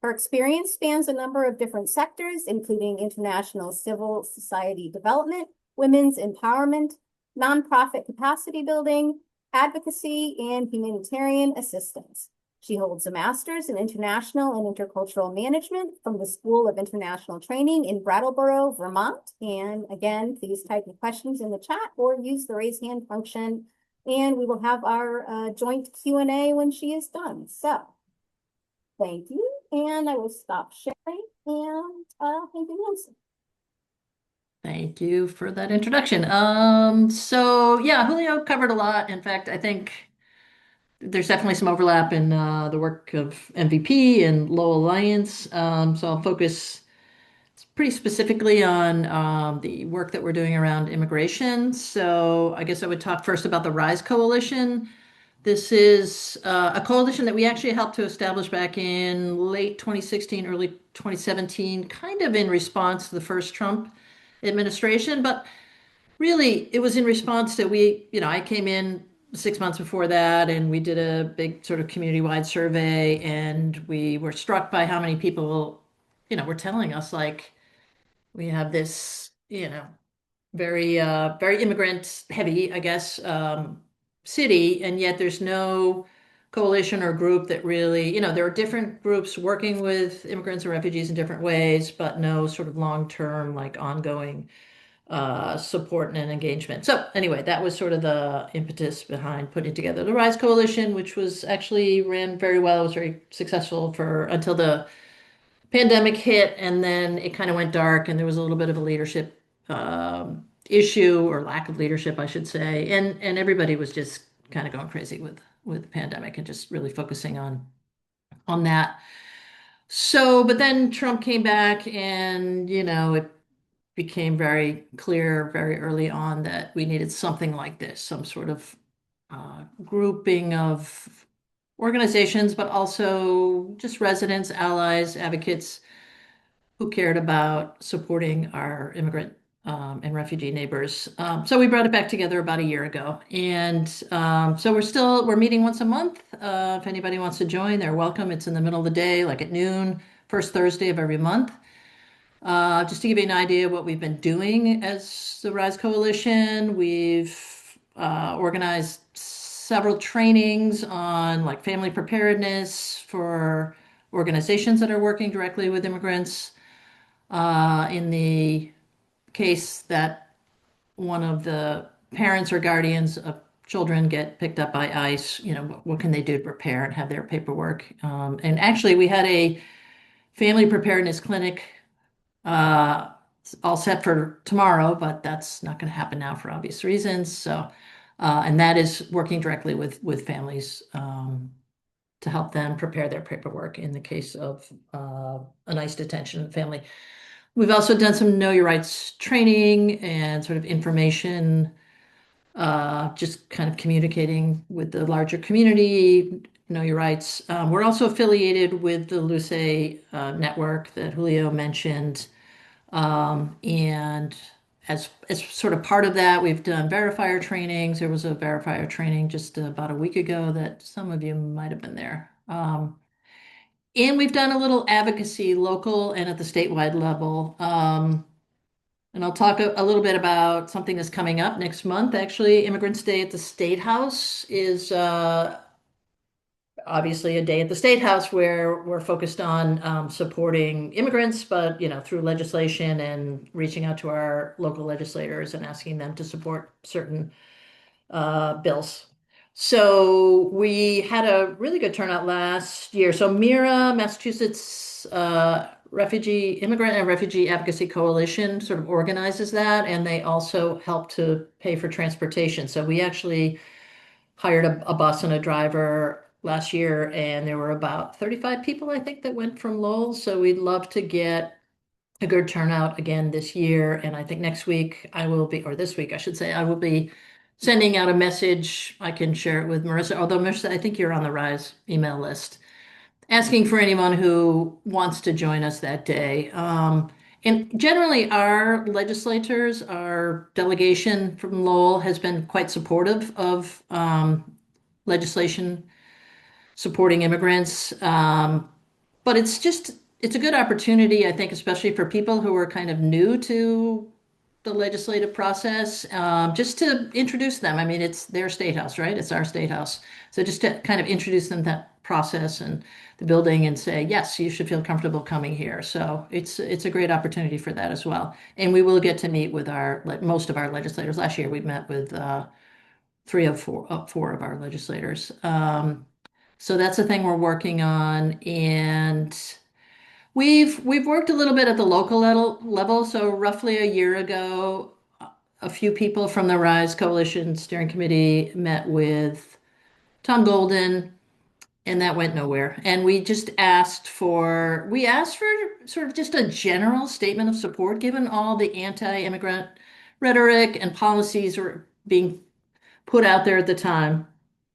Her experience spans a number of different sectors, including international civil society development, women's empowerment, nonprofit capacity building, advocacy, and humanitarian assistance. She holds a master's in international and intercultural management from the School of International Training in Brattleboro, Vermont. And again, please type your questions in the chat or use the raise hand function, and we will have our joint Q&A when she is done. So thank you, and I will stop sharing, and thank you, Nancy. Thank you for that introduction. So yeah, Julio covered a lot. In fact, I think there's definitely some overlap in the work of MVP and Lowell Alliance. So I'll focus pretty specifically on the work that we're doing around immigration. So I guess I would talk first about the RISE Coalition. This is a coalition that we actually helped to establish back in late 2016, early 2017, kind of in response to the first Trump administration. But really, it was in response to I came in 6 months before that, and we did a big sort of community-wide survey, and we were struck by how many people, were telling us, like, we have this, very, very immigrant heavy, I guess, city, and yet there's no coalition or group that really, there are different groups working with immigrants and refugees in different ways, but no sort of long-term, like, ongoing support and engagement. So anyway, that was sort of the impetus behind putting together the RISE Coalition, which was actually ran very well. It was very successful until the pandemic hit, and then it kind of went dark, and there was a little bit of a leadership issue, or lack of leadership, I should say, and everybody was just kind of going crazy with the pandemic and just really focusing on that. So, but then Trump came back, and it became very clear very early on that we needed something like this, some sort of grouping of organizations, but also just residents, allies, advocates who cared about supporting our immigrant and refugee neighbors. So we brought it back together about a year ago. And so we're meeting once a month. If anybody wants to join, they're welcome. It's in the middle of the day, like at noon, first Thursday of every month. Just to give you an idea of what we've been doing as the RISE Coalition, we've organized several trainings on, like, family preparedness for organizations that are working directly with immigrants. In the case that one of the parents or guardians of children get picked up by ICE, what can they do to prepare and have their paperwork? And actually, we had a family preparedness clinic all set for tomorrow, but that's not going to happen now for obvious reasons. So, and that is working directly with families to help them prepare their paperwork in the case of a ICE detention family. We've also done some Know Your Rights training and sort of information, just kind of communicating with the larger community, Know Your Rights. We're also affiliated with the Luce network that Julio mentioned. And as sort of part of that, we've done verifier trainings. There was a verifier training just about a week ago that some of you might have been there. And we've done a little advocacy local and at the statewide level. And I'll talk a little bit about something that's coming up next month. Actually, Immigrants Day at the State House is obviously a day at the State House where we're focused on supporting immigrants, but through legislation and reaching out to our local legislators and asking them to support certain bills. So we had a really good turnout last year. So MIRA, Massachusetts Refugee Immigrant and Refugee Advocacy Coalition sort of organizes that, and they also help to pay for transportation. So we actually hired a bus and a driver last year, and there were about 35 people, I think, that went from Lowell. So we'd love to get a good turnout again this year. And I think next week I will be, or this week, I should say, I will be sending out a message. I can share it with Marissa, although Marissa, I think you're on the RISE email list, asking for anyone who wants to join us that day. And generally, our legislators, our delegation from Lowell has been quite supportive of legislation supporting immigrants. But it's a good opportunity, I think, especially for people who are kind of new to the legislative process, just to introduce them. I mean, it's their state house, right? It's our state house. So just to kind of introduce them to that process and the building and say, yes, you should feel comfortable coming here. So it's a great opportunity for that as well. And we will get to meet with most of our legislators. Last year, we met with four of our legislators. So that's a thing we're working on. And we've worked a little bit at the local level. So roughly a year ago, a few people from the RISE Coalition Steering Committee met with Tom Golden, and that went nowhere. And we asked for sort of just a general statement of support, given all the anti-immigrant rhetoric and policies were being put out there at the time.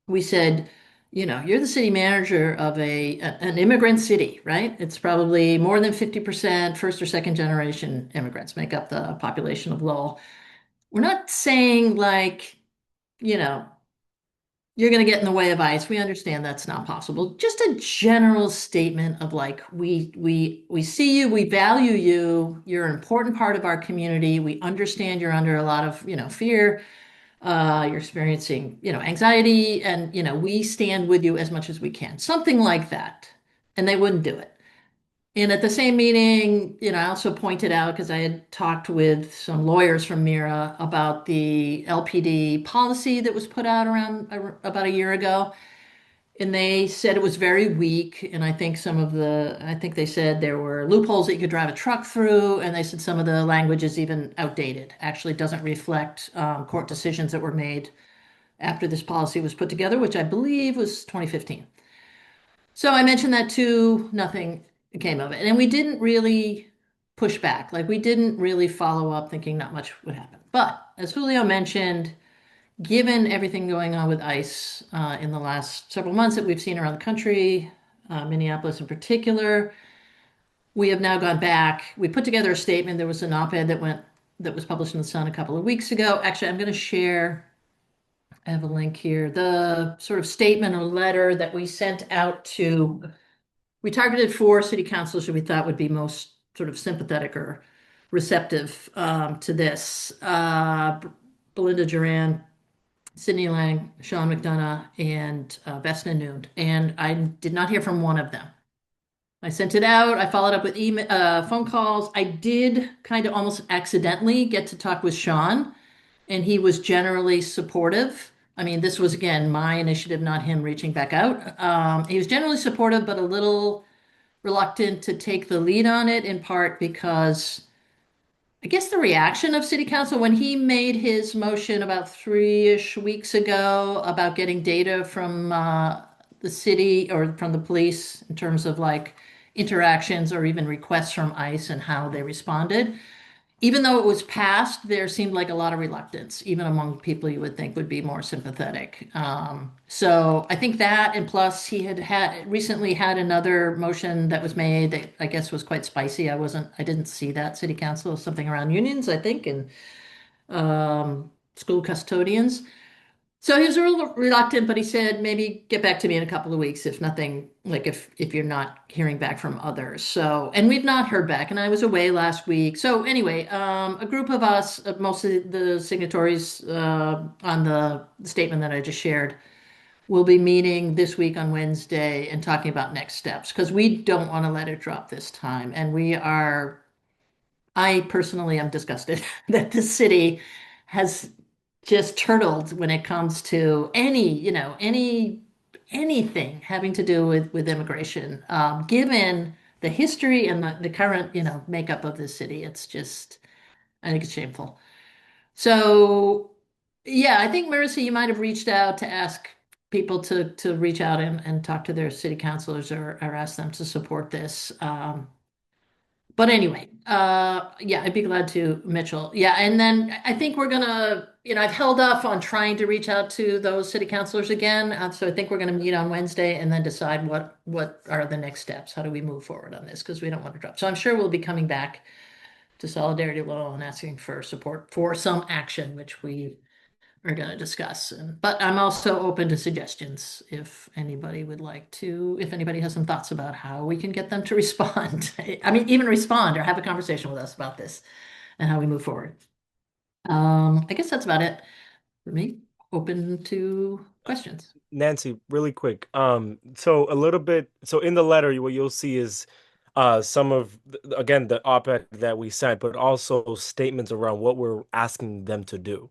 We said, you're the city manager of an immigrant city, right? It's probably more than 50% first or second generation immigrants make up the population of Lowell. We're not saying you're going to get in the way of ICE. We understand that's not possible. Just a general statement of we see you, we value you, you're an important part of our community. We understand you're under a lot of, fear. You're experiencing, anxiety, and, we stand with you as much as we can. Something like that. And they wouldn't do it. And at the same meeting, I also pointed out, because I had talked with some lawyers from MIRA about the LPD policy that was put out around about a year ago. And they said it was very weak. And I think they said there were loopholes that you could drive a truck through. And they said some of the language is even outdated, actually doesn't reflect court decisions that were made after this policy was put together, which I believe was 2015. So I mentioned that too, nothing came of it. And we didn't really push back. We didn't really follow up thinking not much would happen. But as Julio mentioned, given everything going on with ICE in the last several months that we've seen around the country, Minneapolis in particular, we have now gone back. We put together a statement. There was an op-ed that was published in the Sun a couple of weeks ago. Actually, I'm going to share. I have a link here. The sort of statement or letter that we sent out we targeted 4 city councils who we thought would be most sort of sympathetic or receptive to this. Belinda Duran, Sydney Lang, Sean McDonough, and Vesna Noon. And I did not hear from one of them. I sent it out. I followed up with phone calls. I did kind of almost accidentally get to talk with Sean, and he was generally supportive. I mean, this was, again, my initiative, not him reaching back out. He was generally supportive, but a little reluctant to take the lead on it, in part because I guess the reaction of City Council when he made his motion about 3-ish weeks ago about getting data from the city or from the police in terms of interactions or even requests from ICE and how they responded. Even though it was passed, there seemed like a lot of reluctance, even among people you would think would be more sympathetic. So I think that, and plus he had recently had another motion that was made that I guess was quite spicy. I didn't see that City Council, something around unions, I think, and school custodians. So he was a little reluctant, but he said maybe get back to me in a couple of weeks if nothing, like if you're not hearing back from others. So, and we've not heard back, and I was away last week. So anyway, a group of us, mostly the signatories on the statement that I just shared, will be meeting this week on Wednesday and talking about next steps because we don't want to let it drop this time. And I personally am disgusted that the city has just turtled when it comes to anything having to do with immigration. Given the history and the current, makeup of this city, I think it's shameful. So, yeah, I think Marissa, you might have reached out to ask people to reach out and talk to their city councilors or ask them to support this. But anyway, yeah, I'd be glad to, Mitchell. Yeah, and then I think we're gonna, I've held off on trying to reach out to those city councilors again. So I think we're gonna meet on Wednesday and then decide what are the next steps. How do we move forward on this? Because we don't want to drop. So I'm sure we'll be coming back to Solidarity Lowell and asking for support for some action, which we are going to discuss. But I'm also open to suggestions if anybody has some thoughts about how we can get them to respond. I mean, even respond or have a conversation with us about this and how we move forward. I guess that's about it for me. Open to questions. Nancy, really quick. So in the letter, what you'll see is some of again the op-ed that we sent, but also statements around what we're asking them to do.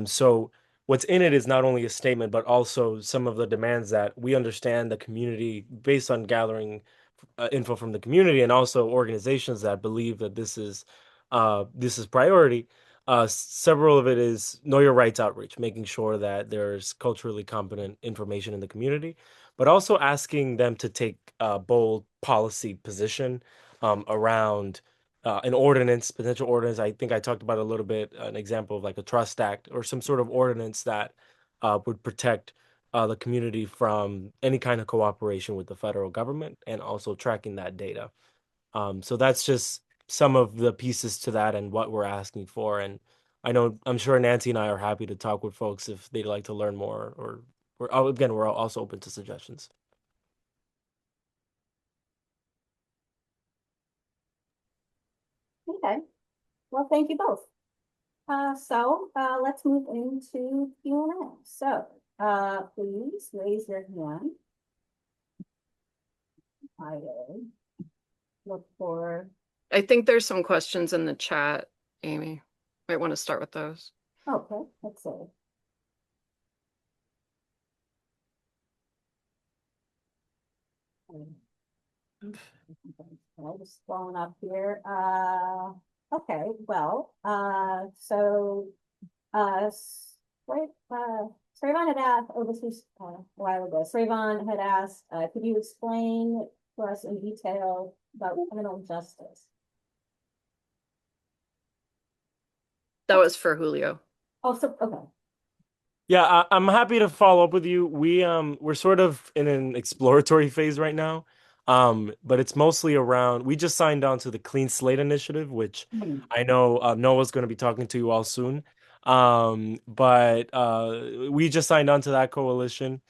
So what's in it is not only a statement, but also some of the demands that we understand the community based on gathering info from the community and also organizations that believe that this is priority. Several of it is know your rights outreach, making sure that there's culturally competent information in the community, but also asking them to take a bold policy position around an ordinance, potential ordinance. I think I talked about a little bit, an example of like a trust act or some sort of ordinance that would protect the community from any kind of cooperation with the federal government and also tracking that data. So that's just some of the pieces to that and what we're asking for. And I'm sure Nancy and I are happy to talk with folks if they'd like to learn more or we're also open to suggestions. Okay, well, thank you both. So let's move into Q&A. So please raise your hand. I will look for. I think there's some questions in the chat, Amy. Might want to start with those. Okay, let's see. I was scrolling up here. Okay, well, so Srayvon had asked, this was a while ago. Srayvon had asked, could you explain to us in detail about criminal justice? That was for Julio. Oh, so okay. Yeah, I'm happy to follow up with you. We're sort of in an exploratory phase right now. But it's mostly around, we just signed on to the Clean Slate Initiative, which I know Noah's going to be talking to you all soon. But we just signed on to that coalition.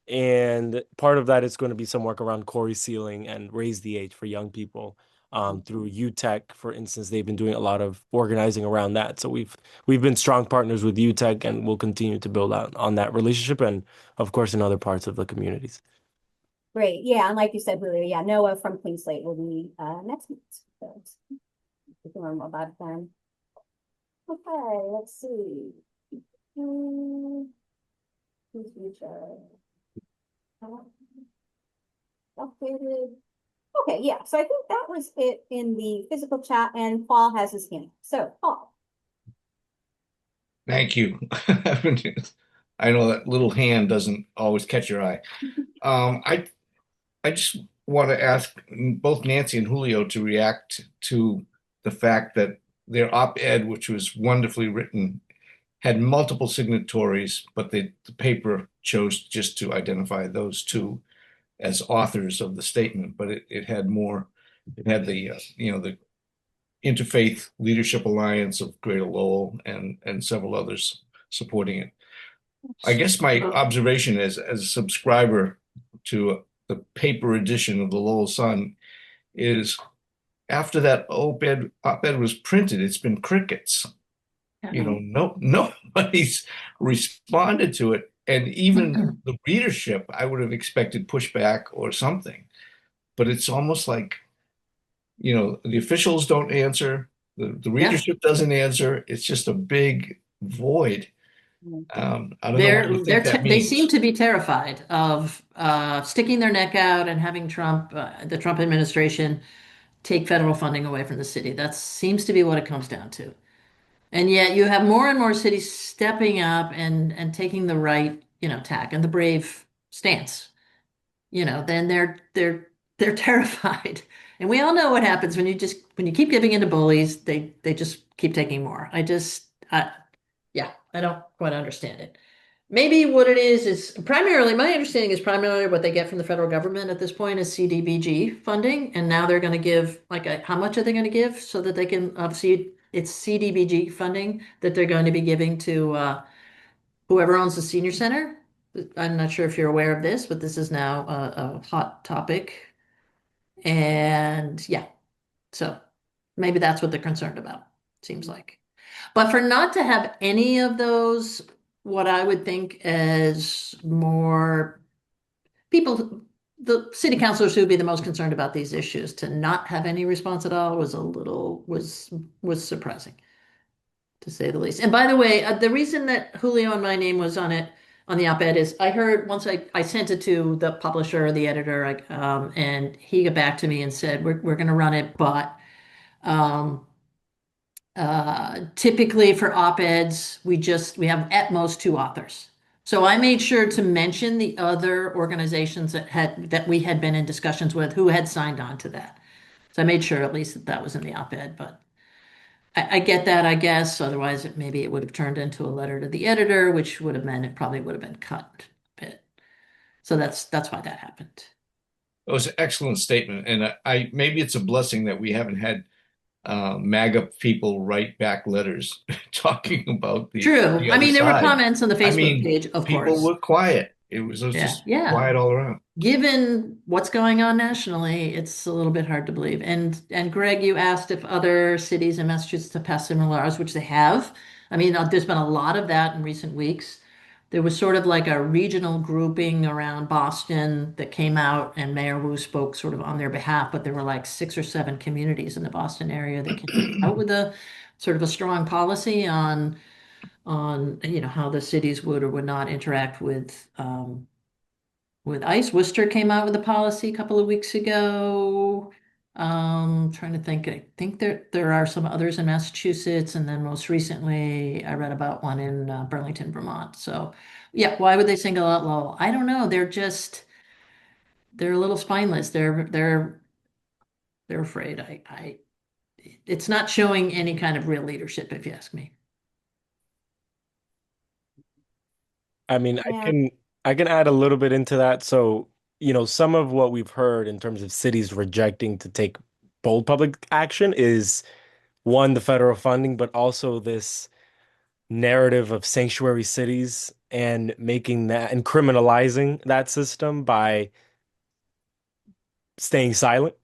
And part of that is going to be some work around Corey Sealing and Raise the Age for young people through UTech, for instance. They've been doing a lot of organizing around that. So we've been strong partners with UTech and we'll continue to build out on that relationship and, of course, in other parts of the communities. Great. Yeah, and like you said, Julio, yeah, Noah from Clean Slate will be next week. So we can learn more about it then. Okay, let's see. Who's future? Updated. Okay, yeah. So I think that was it in the physical chat, and Paul has his hand. So, Paul. Thank you. I know that little hand doesn't always catch your eye. I just want to ask both Nancy and Julio to react to the fact that their op-ed, which was wonderfully written, had multiple signatories, but the paper chose just to identify those two as authors of the statement. But it had more. It had the Interfaith Leadership Alliance of Greater Lowell and several others supporting it. I guess my observation as a subscriber to the paper edition of the Lowell Sun is after that op-ed was printed, it's been crickets. Nobody's responded to it. And even the readership, I would have expected pushback or something. But it's almost like, the officials don't answer, the readership doesn't answer. It's just a big void. I don't know what you think that they means. seem to be terrified of sticking their neck out and having the Trump administration take federal funding away from the city. That seems to be what it comes down to. And yet you have more and more cities stepping up and taking the right, tack and the brave stance. Then they're terrified. And we all know what happens when you keep giving in to bullies, they just keep taking more. I don't quite understand it. Maybe what it is primarily, my understanding is primarily what they get from the federal government at this point is CDBG funding. And now they're going to give, how much are they going to give so that they can, obviously, it's CDBG funding that they're going to be giving to whoever owns the senior center. I'm not sure if you're aware of this, but this is now a hot topic. And yeah, so maybe that's what they're concerned about, seems like. But for not to have any of those, what I would think as more people, the city councilors who would be the most concerned about these issues, to not have any response at all was surprising, to say the least. And by the way, the reason that Julio and my name was on it, on the op-ed, is I heard once I sent it to the publisher or the editor, and he got back to me and said, we're going to run it, but typically for op-eds, we have at most 2 authors. So I made sure to mention the other organizations that we had been in discussions with who had signed on to that. So I made sure at least that was in the op-ed, but I get that, I guess. Otherwise, maybe it would have turned into a letter to the editor, which would have meant it probably would have been cut a bit. So that's why that happened. It was an excellent statement. And maybe it's a blessing that we haven't had MAGA people write back letters talking about the True. other There were side. comments on the Facebook page, of course. People were quiet. It was just quiet all around. Given what's going on nationally, it's a little bit hard to believe. And Greg, you asked if other cities in Massachusetts have passed similar laws, which they have. There's been a lot of that in recent weeks. There was sort of like a regional grouping around Boston that came out, and Mayor Wu spoke sort of on their behalf, but there were like 6 or 7 communities in the Boston area that came out with a sort of a strong policy on how the cities would or would not interact with ICE. Worcester came out with a policy a couple of weeks ago. Trying to think. I think there are some others in Massachusetts, and then most recently I read about one in Burlington, Vermont. So yeah, why would they single out Lowell? I don't know. They're a little spineless. They're afraid. It's not showing any kind of real leadership, if you ask me. I can add a little bit into that. So, some of what we've heard in terms of cities rejecting to take bold public action is, one, the federal funding, but also this narrative of sanctuary cities and making that and criminalizing that system by staying silent.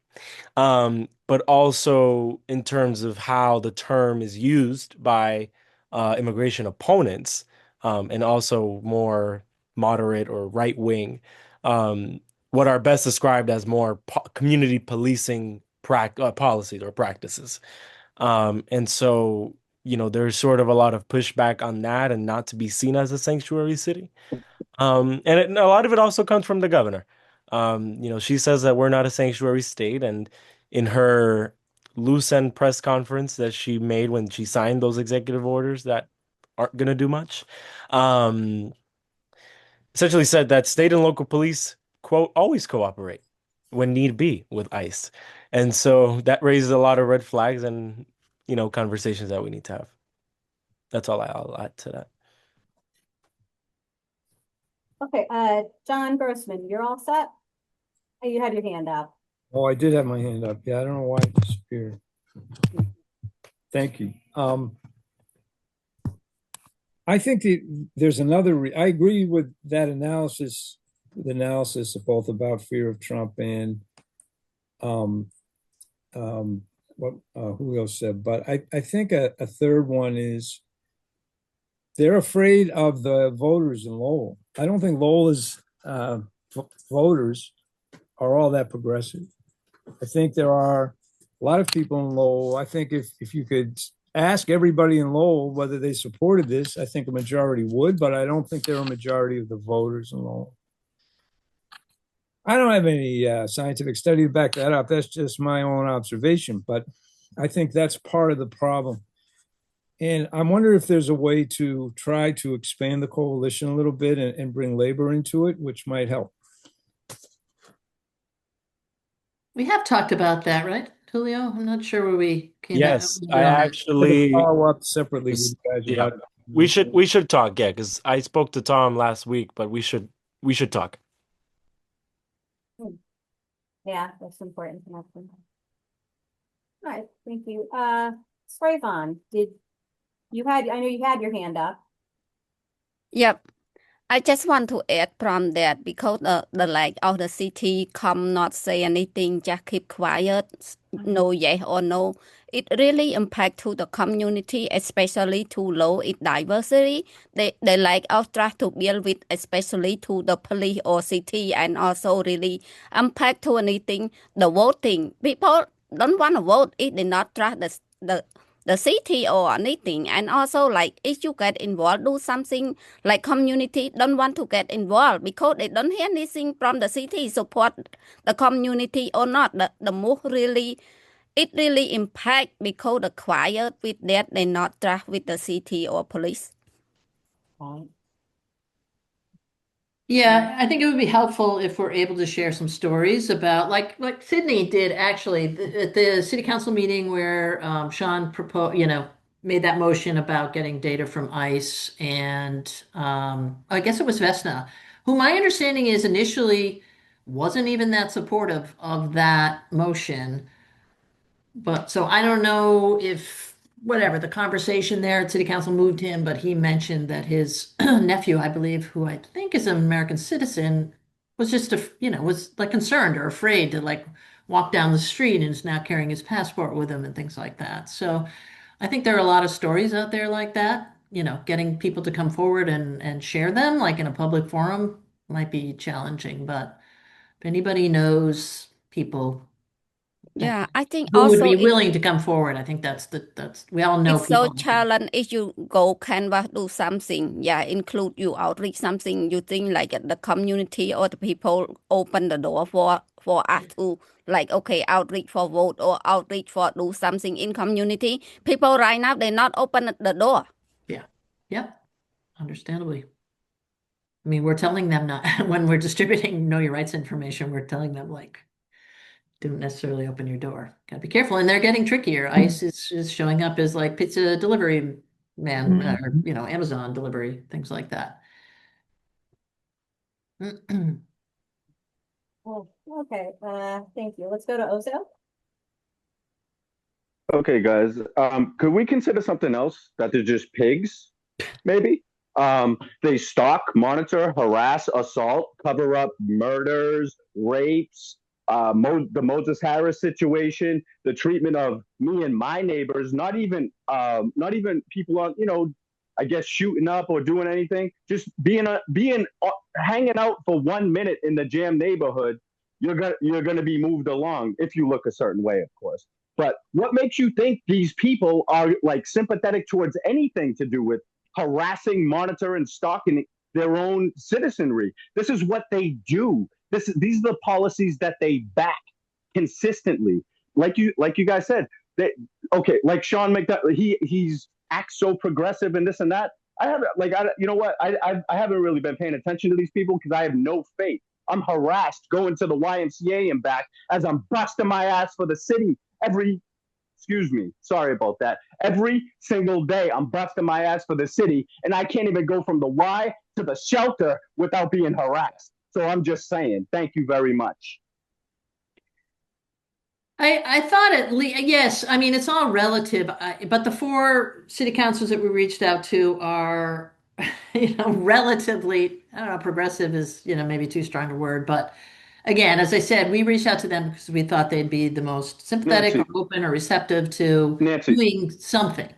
But also in terms of how the term is used by immigration opponents, and also more moderate or right wing, what are best described as more community policing policies or practices. And so, there's sort of a lot of pushback on that and not to be seen as a sanctuary city. And a lot of it also comes from the governor. She says that we're not a sanctuary state, and in her loose end press conference that she made when she signed those executive orders that aren't going to do much, essentially said that state and local police, quote, always cooperate when need be with ICE. And so that raises a lot of red flags and, conversations that we need to have. That's all I'll add to that. Okay, John Grossman, you're all set? Oh, you had your hand up. Oh, I did have my hand up. Yeah, I don't know why it disappeared. Thank you. I think there's another, I agree with that analysis, the analysis of both about fear of Trump and what Julio said, but I think a third one is they're afraid of the voters in Lowell. I don't think Lowell's voters are all that progressive. I think there are a lot of people in Lowell. I think if you could ask everybody in Lowell whether they supported this, I think a majority would, but I don't think they're a majority of the voters in Lowell. I don't have any scientific study to back that up. That's just my own observation, but I think that's part of the problem. And I wonder if there's a way to try to expand the coalition a little bit and bring labor into it, which might help. We have talked about that, right, Julio? I'm not sure where we came Yes, out. I actually follow up separately with you guys yeah, about it. we should talk, yeah, because I spoke to Tom last week, but we should talk. Yeah, that's important to know. All right, thank you. Srayvon, I know you had your hand up. Yep. I just want to add from that because the like of the city come not say anything, just keep quiet, no yes or no. It really impact to the community, especially to low its diversity. They like out try to deal with, especially to the police or city, and also really impact to anything. The voting people don't want to vote if they not trust the city or anything. And also like if you get involved, do something like community don't want to get involved because they don't hear anything from the city support the community or not. The move really, it really impact because the quiet with that they not trust with the city or police. Yeah, I think it would be helpful if we're able to share some stories about like Sydney did actually at the city council meeting where Sean proposed, made that motion about getting data from ICE and I guess it was Vesna, who my understanding is initially wasn't even that supportive of that motion. But so I don't know if whatever the conversation there at city council moved him, but he mentioned that his nephew, I believe, who I think is an American citizen, was just was like concerned or afraid to like walk down the street and is now carrying his passport with him and things like that. So I think there are a lot of stories out there like that. Getting people to come forward and share them like in a public forum might be challenging, but if anybody knows people Yeah, I think who would also be willing to come forward. I think that's we all know it's so people. challenging if you go canvas do something, yeah, include you outreach something you think like the community or the people open the door for us to like okay outreach for vote or outreach for do something in community. People right now they not open the door. Yeah. Yep. Understandably. I mean, we're telling them not when we're distributing know your rights information, we're telling them like don't necessarily open your door. Gotta be careful. And they're getting trickier. ICE is showing up as like pizza delivery man or Amazon delivery, things like that. Oh, okay, thank you. Let's go to Ozo. Okay, guys. Could we consider something else that they're just pigs? Maybe. They stalk, monitor, harass, assault, cover up murders, rapes, the Moses Harris situation, the treatment of me and my neighbors, not even people on, I guess shooting up or doing anything, just hanging out for 1 minute in the jam neighborhood, you're gonna be moved along if you look a certain way, of course. But what makes you think these people are like sympathetic towards anything to do with harassing, monitor, and stalking their own citizenry? This is what they do. These are the policies that they back consistently. Like you guys said, like Sean McDonough, he's acts so progressive and this and that. I haven't really been paying attention to these people because I have no faith. I'm harassed going to the YMCA and back as I'm busting my ass for the city sorry about that. Every single day I'm busting my ass for the city and I can't even go from the Y to the shelter without being harassed. So I'm just saying, thank you very much. I thought at least, yes, I mean, it's all relative, but the four city councils that we reached out to are, relatively, I don't know, progressive is, maybe too strong a word, but again, as I said, we reached out to them because we thought they'd be the most sympathetic or Nancy, open or receptive to Nancy, doing something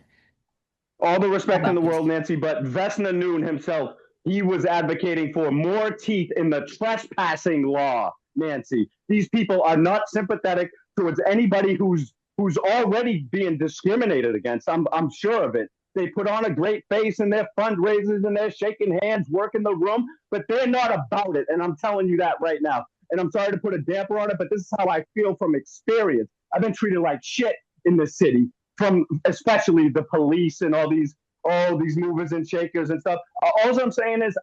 all the respect in the about this. world, Nancy, but Vesna Noon himself, he was advocating for more teeth in the trespassing law, Nancy. These people are not sympathetic towards anybody who's already being discriminated against. I'm sure of it. They put on a great face in their fundraisers and they're shaking hands, working the room, but they're not about it. And I'm telling you that right now. And I'm sorry to put a damper on it, but this is how I feel from experience. I've been treated like shit in this city from especially the police and all these movers and shakers and stuff. All I'm saying is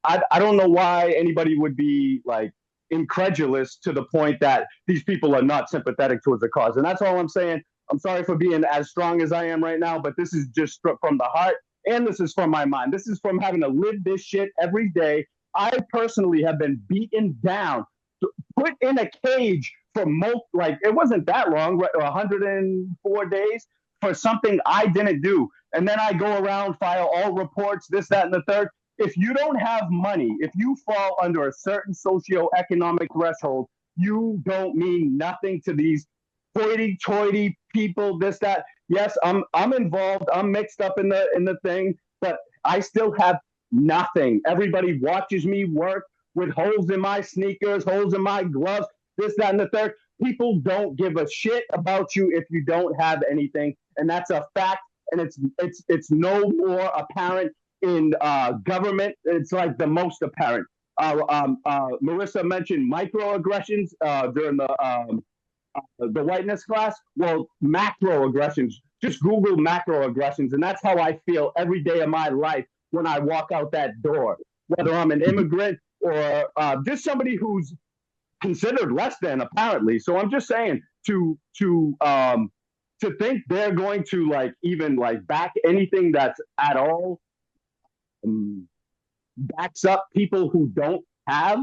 I don't know why anybody would be like incredulous to the point that these people are not sympathetic towards the cause. And that's all I'm saying. I'm sorry for being as strong as I am right now, but this is just from the heart and this is from my mind. This is from having to live this shit every day. I personally have been beaten down, put in a cage for like it wasn't that long, 104 days for something I didn't do. And then I go around, file all reports, this, that, and the third. If you don't have money, if you fall under a certain socioeconomic threshold, you don't mean nothing to these hoity-toity people, this, that. Yes, I'm involved, I'm mixed up in the thing, but I still have nothing. Everybody watches me work with holes in my sneakers, holes in my gloves, this, that, and the third. People don't give a shit about you if you don't have anything, and that's a fact. And it's no more apparent in government. It's like the most apparent. Marissa mentioned microaggressions during the whiteness class. Well, macroaggressions. Just Google macroaggressions, and that's how I feel every day of my life when I walk out that door. Whether I'm an immigrant or just somebody who's considered less than apparently. So I'm just saying to think they're going to like even like back anything that's at all backs up people who don't have.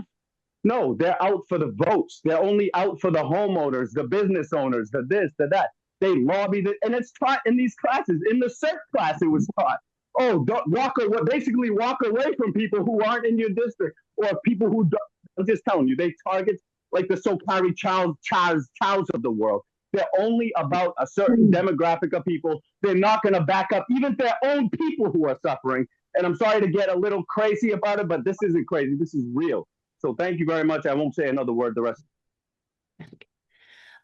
No, they're out for the votes. They're only out for the homeowners, the business owners, the this, the that. They lobby, and it's taught in these classes. In the CERT class, it was taught. Oh, don't walk away. Basically, walk away from people who aren't in your district or people who. Don't. I'm just telling you, they target like the Sokari chows of the world. They're only about a certain demographic of people. They're not going to back up even their own people who are suffering. And I'm sorry to get a little crazy about it, but this isn't crazy. This is real. So thank you very much. I won't say another word the rest.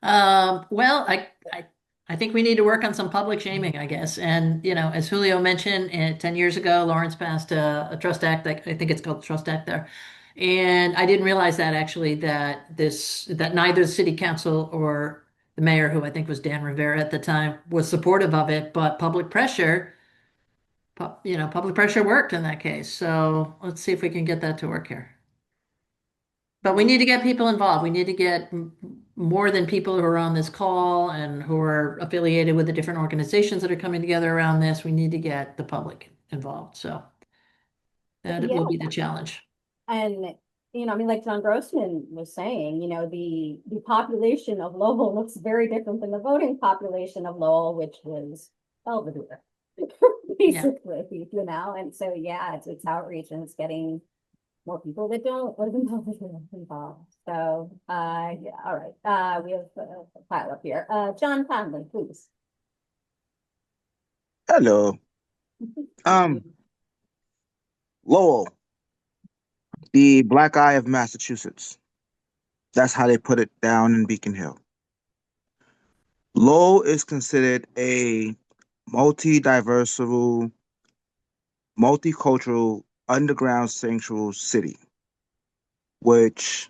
Well, I think we need to work on some public shaming, I guess. And, as Julio mentioned, 10 years ago, Lawrence passed a trust act. I think it's called the Trust Act there. And I didn't realize that actually that neither the city council or the mayor, who I think was Dan Rivera at the time, was supportive of it, but public pressure worked in that case. So let's see if we can get that to work here. But we need to get people involved. We need to get more than people who are on this call and who are affiliated with the different organizations that are coming together around this. We need to get the public involved. So that will be the challenge. And, I mean, like John Grossman was saying, the population of Lowell looks very different than the voting population of Lowell, which was Belvedere, basically, and so, yeah, it's outreach and it's getting more people that don't live in Belvedere involved. So, yeah, all right. We have a pile up here. John Conley, please. Hello. Lowell, the black eye of Massachusetts. That's how they put it down in Beacon Hill. Lowell is considered a multicultural, underground sanctuary city, which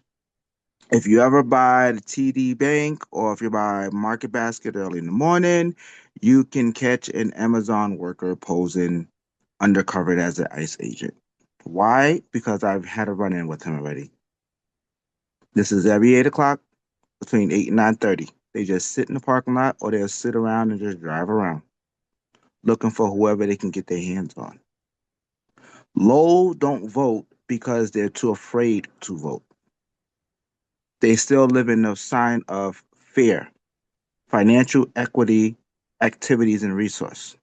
if you ever buy the TD Bank or if you buy Market Basket early in the morning, you can catch an Amazon worker posing undercover as an ICE agent. Why? Because I've had a run-in with him already. This is every 8 o'clock between 8 and 9:30. They just sit in the parking lot or they'll sit around and just drive around looking for whoever they can get their hands on. Lowell don't vote because they're too afraid to vote. They still live in the sign of fear. financial equity, activities, and resource.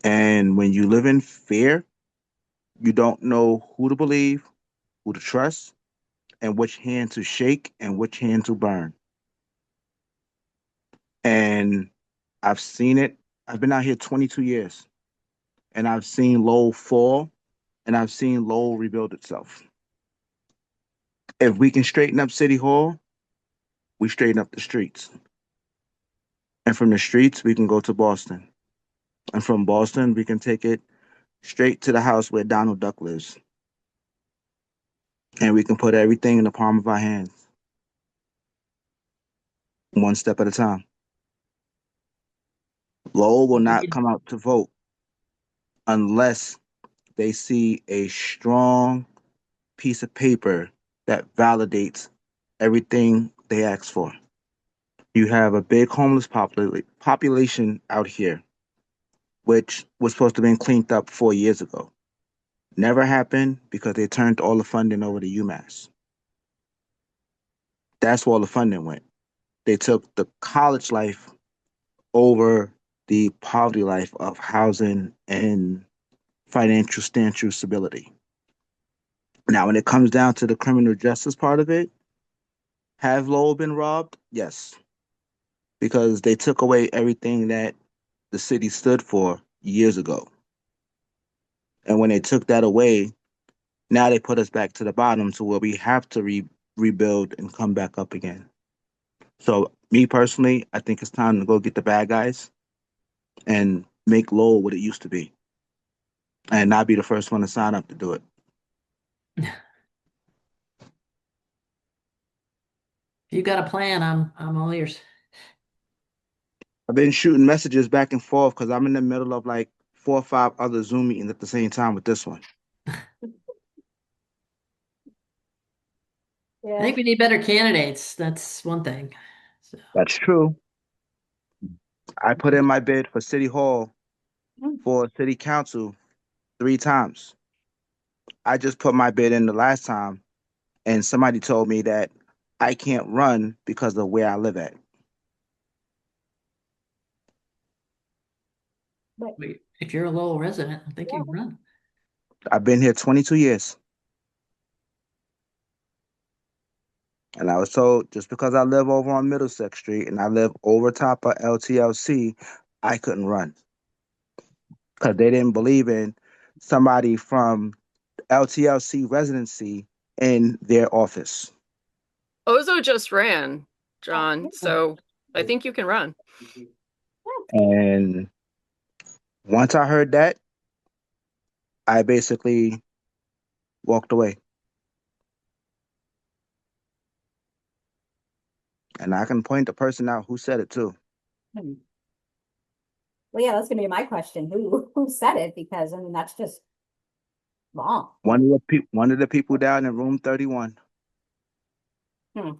And when you live in fear, you don't know who to believe, who to trust, and which hand to shake and which hand to burn. And I've seen it. I've been out here 22 years, and I've seen Lowell fall, and I've seen Lowell rebuild itself. If we can straighten up City Hall, we straighten up the streets. And from the streets, we can go to Boston. And from Boston, we can take it straight to the house where Donald Duck lives. And we can put everything in the palm of our hands, one step at a time. Lowell will not come out to vote unless they see a strong piece of paper that validates everything they ask for. You have a big homeless population out here, which was supposed to have been cleaned up 4 years ago. Never happened because they turned all the funding over to UMass. That's where all the funding went. They took the college life over the poverty life of housing and financial stability. Now, when it comes down to the criminal justice part of it, have Lowell been robbed? Yes, because they took away everything that the city stood for years ago. And when they took that away, now they put us back to the bottom to where we have to rebuild and come back up again. So me personally, I think it's time to go get the bad guys and make Lowell what it used to be. And not be the first one to sign up to do it. If you got a plan, I'm all ears. I've been shooting messages back and forth because I'm in the middle of like 4 or 5 other Zoom meetings at the same time with this one. I think we need better candidates. That's one thing. So. That's true. I put in my bid for City Hall, for City Council 3 times. I just put my bid in the last time, and somebody told me that I can't run because of where I live at. Wait, if you're a Lowell resident, I think you can run. I've been here 22 years. And I was told just because I live over on Middlesex Street and I live over top of LTLC, I couldn't run. Because they didn't believe in somebody from LTLC residency in their office. Ozo just ran, John, so I think you can run. And once I heard that, I basically walked away. And I can point the person out who said it too. Well, yeah, that's gonna be my question. Who said it? Because I mean that's just wrong. One of the people down in room 31. Hmm.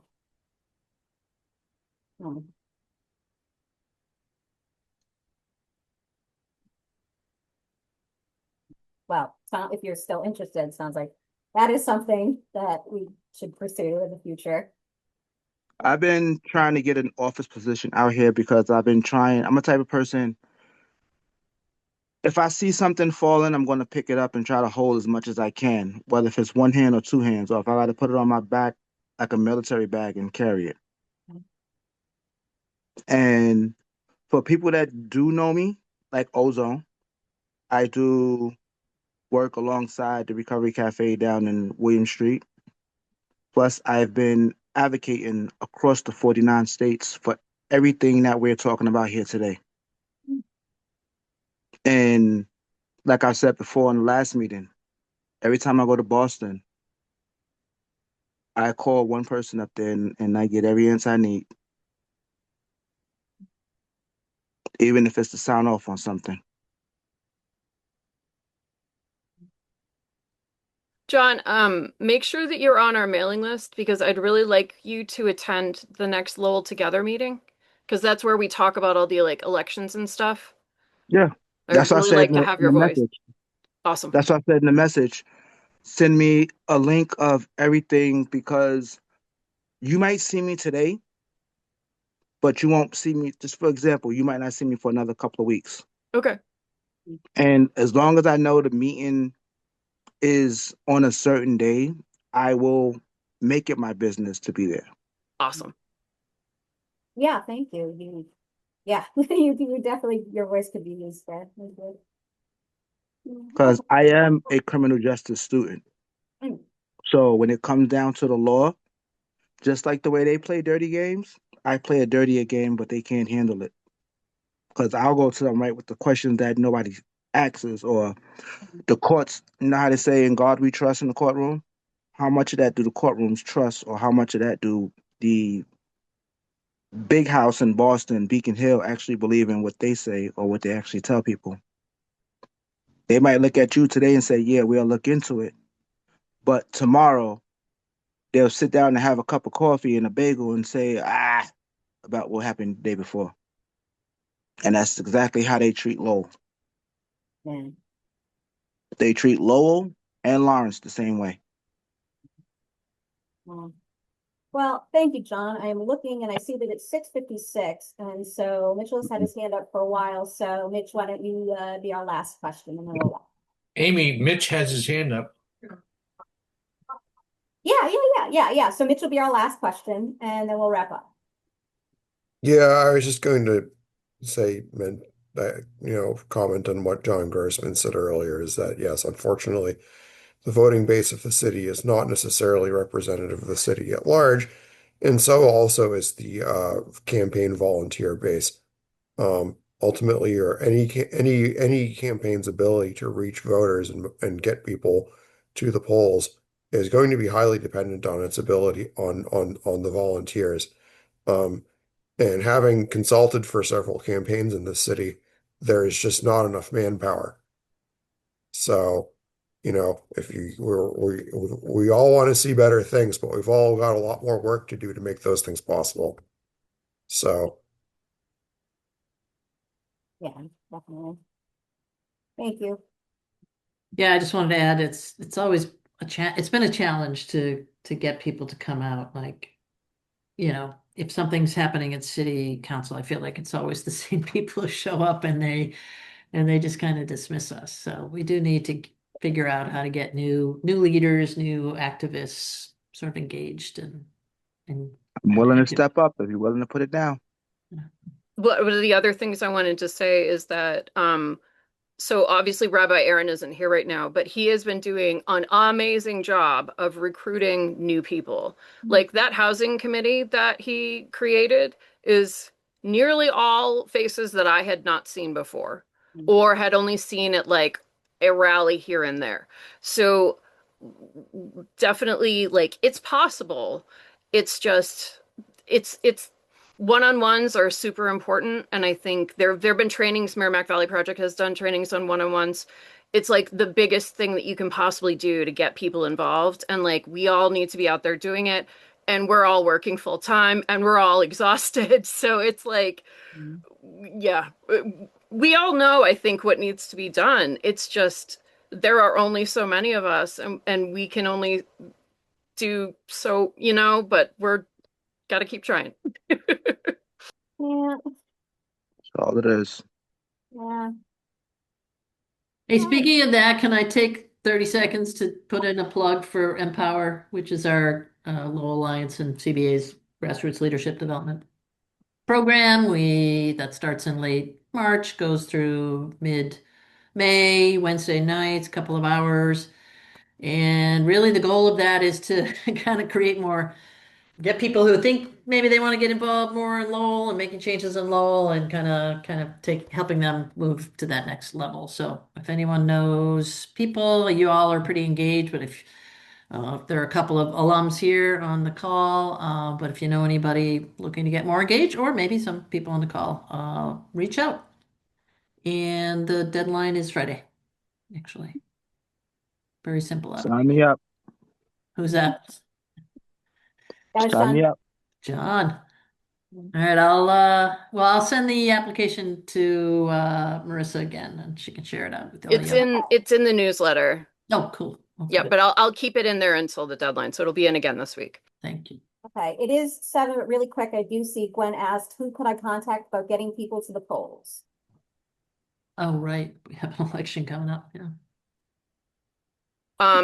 Well, if you're still interested, sounds like that is something that we should pursue in the future. I've been trying to get an office position out here because I'm a type of person, if I see something falling, I'm going to pick it up and try to hold as much as I can, whether if it's one hand or 2 hands, or if I got to put it on my back like a military bag and carry it. And for people that do know me, like Ozone, I do work alongside the Recovery Cafe down in William Street. Plus, I've been advocating across the 49 states for everything that we're talking about here today. And like I said before in the last meeting, every time I go to Boston, I call one person up there and I get every answer I need. Even if it's to sign off on something. John, make sure that you're on our mailing list because I'd really like you to attend the next Lowell Together meeting because that's where we talk about all the like elections and stuff. Yeah, I'd really like to have your voice. Awesome. That's what I said in the message. Send me a link of everything because you might see me today but you won't see me. Just for example, you might not see me for another couple of weeks. Okay. And as long as I know the meeting is on a certain day, I will make it my business to be there. Awesome. Yeah, thank you. Yeah, you definitely, your voice could be used there. That's good. Because I am a criminal justice student. Mm. So when it comes down to the law, just like the way they play dirty games, I play a dirtier game, but they can't handle it. Because I'll go to them right with the questions that nobody asks, or the courts, you know how they say in God we trust in the courtroom? How much of that do the courtrooms trust, or how much of that do the big house in Boston, Beacon Hill, actually believe in what they say or what they actually tell people? They might look at you today and say, yeah, we'll look into it. But tomorrow, they'll sit down and have a cup of coffee and a bagel and say, about what happened the day before. And that's exactly how they treat Lowell. Yeah. They treat Lowell and Lawrence the same way. Well, thank you, John. I am looking and I see that it's 6:56, and so Mitchell's had his hand up for a while. So Mitch, why don't you be our last question, and then we'll. Amy, Mitch has his hand up. Yeah. So Mitch will be our last question, and then we'll wrap up. Yeah, I was just going to say, that, comment on what John Grossman said earlier, is that, yes, unfortunately, the voting base of the city is not necessarily representative of the city at large, and so also is the campaign volunteer base. Ultimately, or any campaign's ability to reach voters and get people to the polls is going to be highly dependent on its ability on the volunteers. And having consulted for several campaigns in this city, there is just not enough manpower. So, if we all want to see better things, but we've all got a lot more work to do to make those things possible. So, Yeah, definitely. Thank you. Yeah, I just wanted to add, it's always it's been a challenge to get people to come out. Like, if something's happening at city council, I feel like it's always the same people who show up and they just kind of dismiss us. So we do need to figure out how to get new leaders, new activists sort of engaged and I'm willing to step up if you're willing to put it down. One of the other things I wanted to say is that so obviously Rabbi Aaron isn't here right now, but he has been doing an amazing job of recruiting new people. Like that housing committee that he created is nearly all faces that I had not seen before or had only seen at like a rally here and there. So definitely like it's possible. It's just it's one-on-ones are super important, and I think there've been trainings. Merrimack Valley Project has done trainings on one-on-ones. It's like the biggest thing that you can possibly do to get people involved, and like we all need to be out there doing it, and we're all working full time and we're all exhausted. So it's like, yeah, we all know, I think, what needs to be done. It's just there are only so many of us, and we can only do so, but we're got to keep trying. Yeah. That's all it is. Yeah. Hey, speaking of that, can I take 30 seconds to put in a plug for Empower, which is our Lowell Alliance and CBA's grassroots leadership development program? That starts in late March, goes through mid-May, Wednesday nights, couple of hours. And really the goal of that is to kind of get people who think maybe they want to get involved more in Lowell and making changes in Lowell and kind of helping them move to that next level. So if anyone knows people, you all are pretty engaged, but if there are a couple of alums here on the call, but if you know anybody looking to get more engaged, or maybe some people on the call, reach out. And the deadline is Friday, actually. Very simple. Sign me up. Who's that? Sign me up. John. All right, I'll send the application to Marissa again, and she can share it out with all you. It's in the newsletter. Oh, cool. Yeah, but I'll keep it in there until the deadline, so it'll be in again this week. Thank you. Okay, it is 7, but really quick, I do see Gwen asked, who could I contact about getting people to the polls? Oh, right. We have an election coming up. Yeah.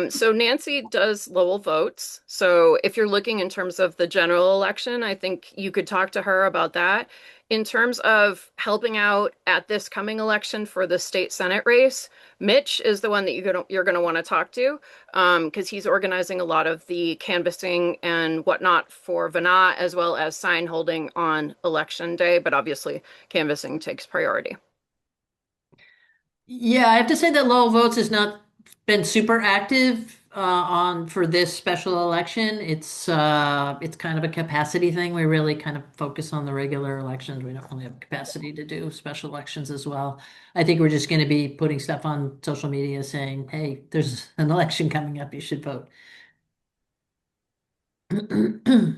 So Nancy does Lowell votes. So if you're looking in terms of the general election, I think you could talk to her about that. In terms of helping out at this coming election for the state Senate race, Mitch is the one that you're gonna want to talk to, because he's organizing a lot of the canvassing and whatnot for Vana, as well as sign holding on election day. But obviously, canvassing takes priority. Yeah, I have to say that Lowell Votes has not been super active on for this special election. It's kind of a capacity thing. We really kind of focus on the regular elections. We don't really have capacity to do special elections as well. I think we're just going to be putting stuff on social media saying, "Hey, there's an election coming up. You should vote." Okay.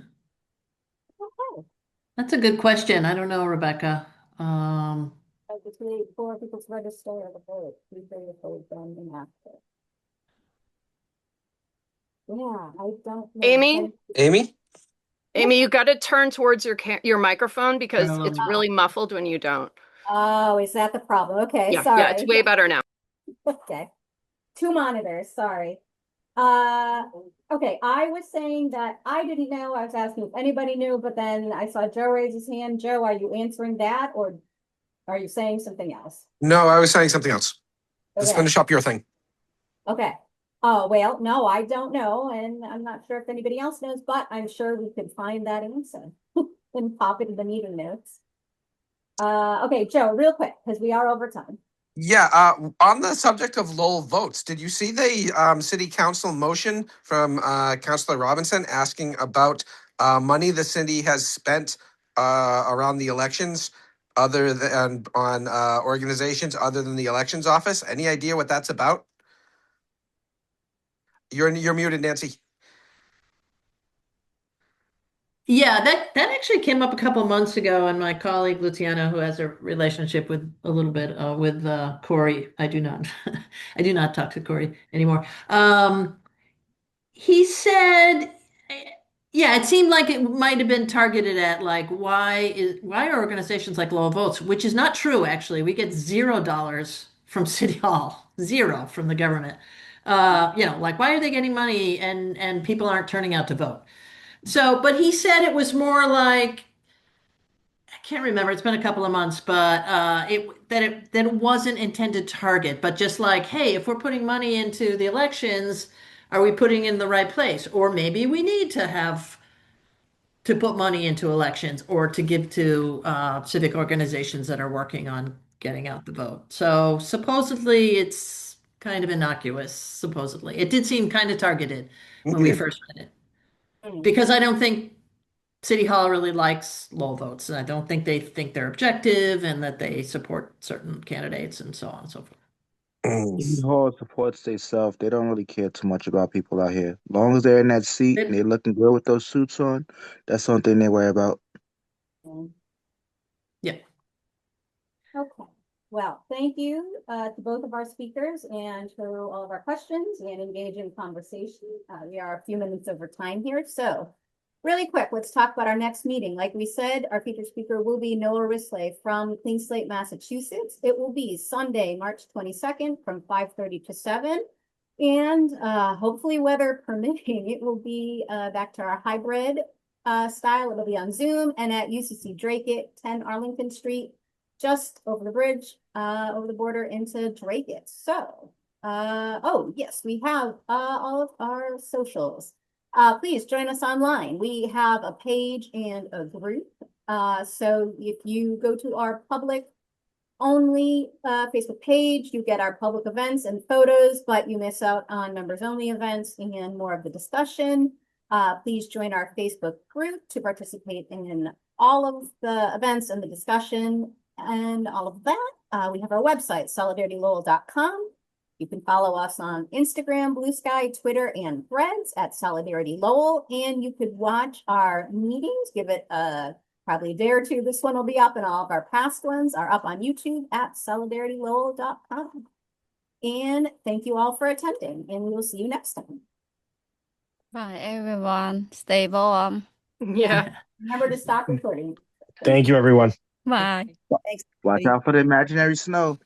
That's a good question. I don't know, Rebecca. Um, Between 4 people to register or the vote, please say your vote done and after. Yeah, I don't know. Amy? Amy? Amy, you got to turn towards your microphone because Turn a it's little- really muffled when you don't. Oh, is that the problem? Okay, Yeah, sorry. yeah, it's way better now. Okay. 2 monitors, sorry. Okay, I was saying that I didn't know. I was asking if anybody knew, but then I saw Joe raise his hand. Joe, are you answering that or are you saying something else? No, I was saying something else. Just Okay. finish up your thing. Okay. Oh, well, no, I don't know, and I'm not sure if anybody else knows, but I'm sure we could find that answer and pop it in the meeting notes. Okay, Joe, real quick, because we are over time. Yeah, on the subject of Lowell votes, did you see the city council motion from Councilor Robinson asking about money the city has spent around the elections other than on organizations other than the elections office? Any idea what that's about? You're muted, Nancy. Yeah, that actually came up a couple months ago, and my colleague Luciana, who has a relationship with a little bit with Corey, I do not, I do not talk to Corey anymore. He said, yeah, it seemed like it might have been targeted at like why are organizations like Lowell Votes, which is not true actually. We get $0 from City Hall, zero from the government. Like why are they getting money and people aren't turning out to vote? So, but he said it was more like I can't remember. It's been a couple of months, but it wasn't intended target, but just like, hey, if we're putting money into the elections, are we putting in the right place? Or maybe we need to have to put money into elections or to give to civic organizations that are working on getting out the vote. So supposedly it's kind of innocuous. Supposedly, it did seem kind of targeted when we first read it, because I don't think City Hall really likes Lowell votes. I don't think they think they're objective and that they support certain candidates and so on and so forth. City Hall supports themselves. They don't really care too much about people out here. As long as they're in that seat and they're looking good with those suits on, that's the only thing they worry about. Yeah. Okay. Well, thank you to both of our speakers and for all of our questions and engaging conversation. We are a few minutes over time here, so really quick, let's talk about our next meeting. Like we said, our featured speaker will be Noah Risley from Clean Slate, Massachusetts. It will be Sunday, March 22nd from 5:30 to 7. And hopefully weather permitting, it will be back to our hybrid style. It'll be on Zoom and at UCC Drake 10 Arlington Street, just over the bridge, over the border into Drake. So, oh yes, we have all of our socials. Please join us online. We have a page and a group. So if you go to our public only Facebook page, you get our public events and photos, but you miss out on members only events and more of the discussion. Please join our Facebook group to participate in all of the events and the discussion and all of that. We have our website, solidaritylowell.com. You can follow us on Instagram, Blue Sky, Twitter, and Threads at Solidarity Lowell. And you could watch our meetings, give it probably a day or two. This one will be up, and all of our past ones are up on YouTube at solidaritylowell.com. And thank you all for attending, and we will see you next time. Bye everyone. Stay warm. Yeah. Remember to stop recording. Thank you, everyone. Bye. Thanks. Watch everybody. out for the imaginary snow.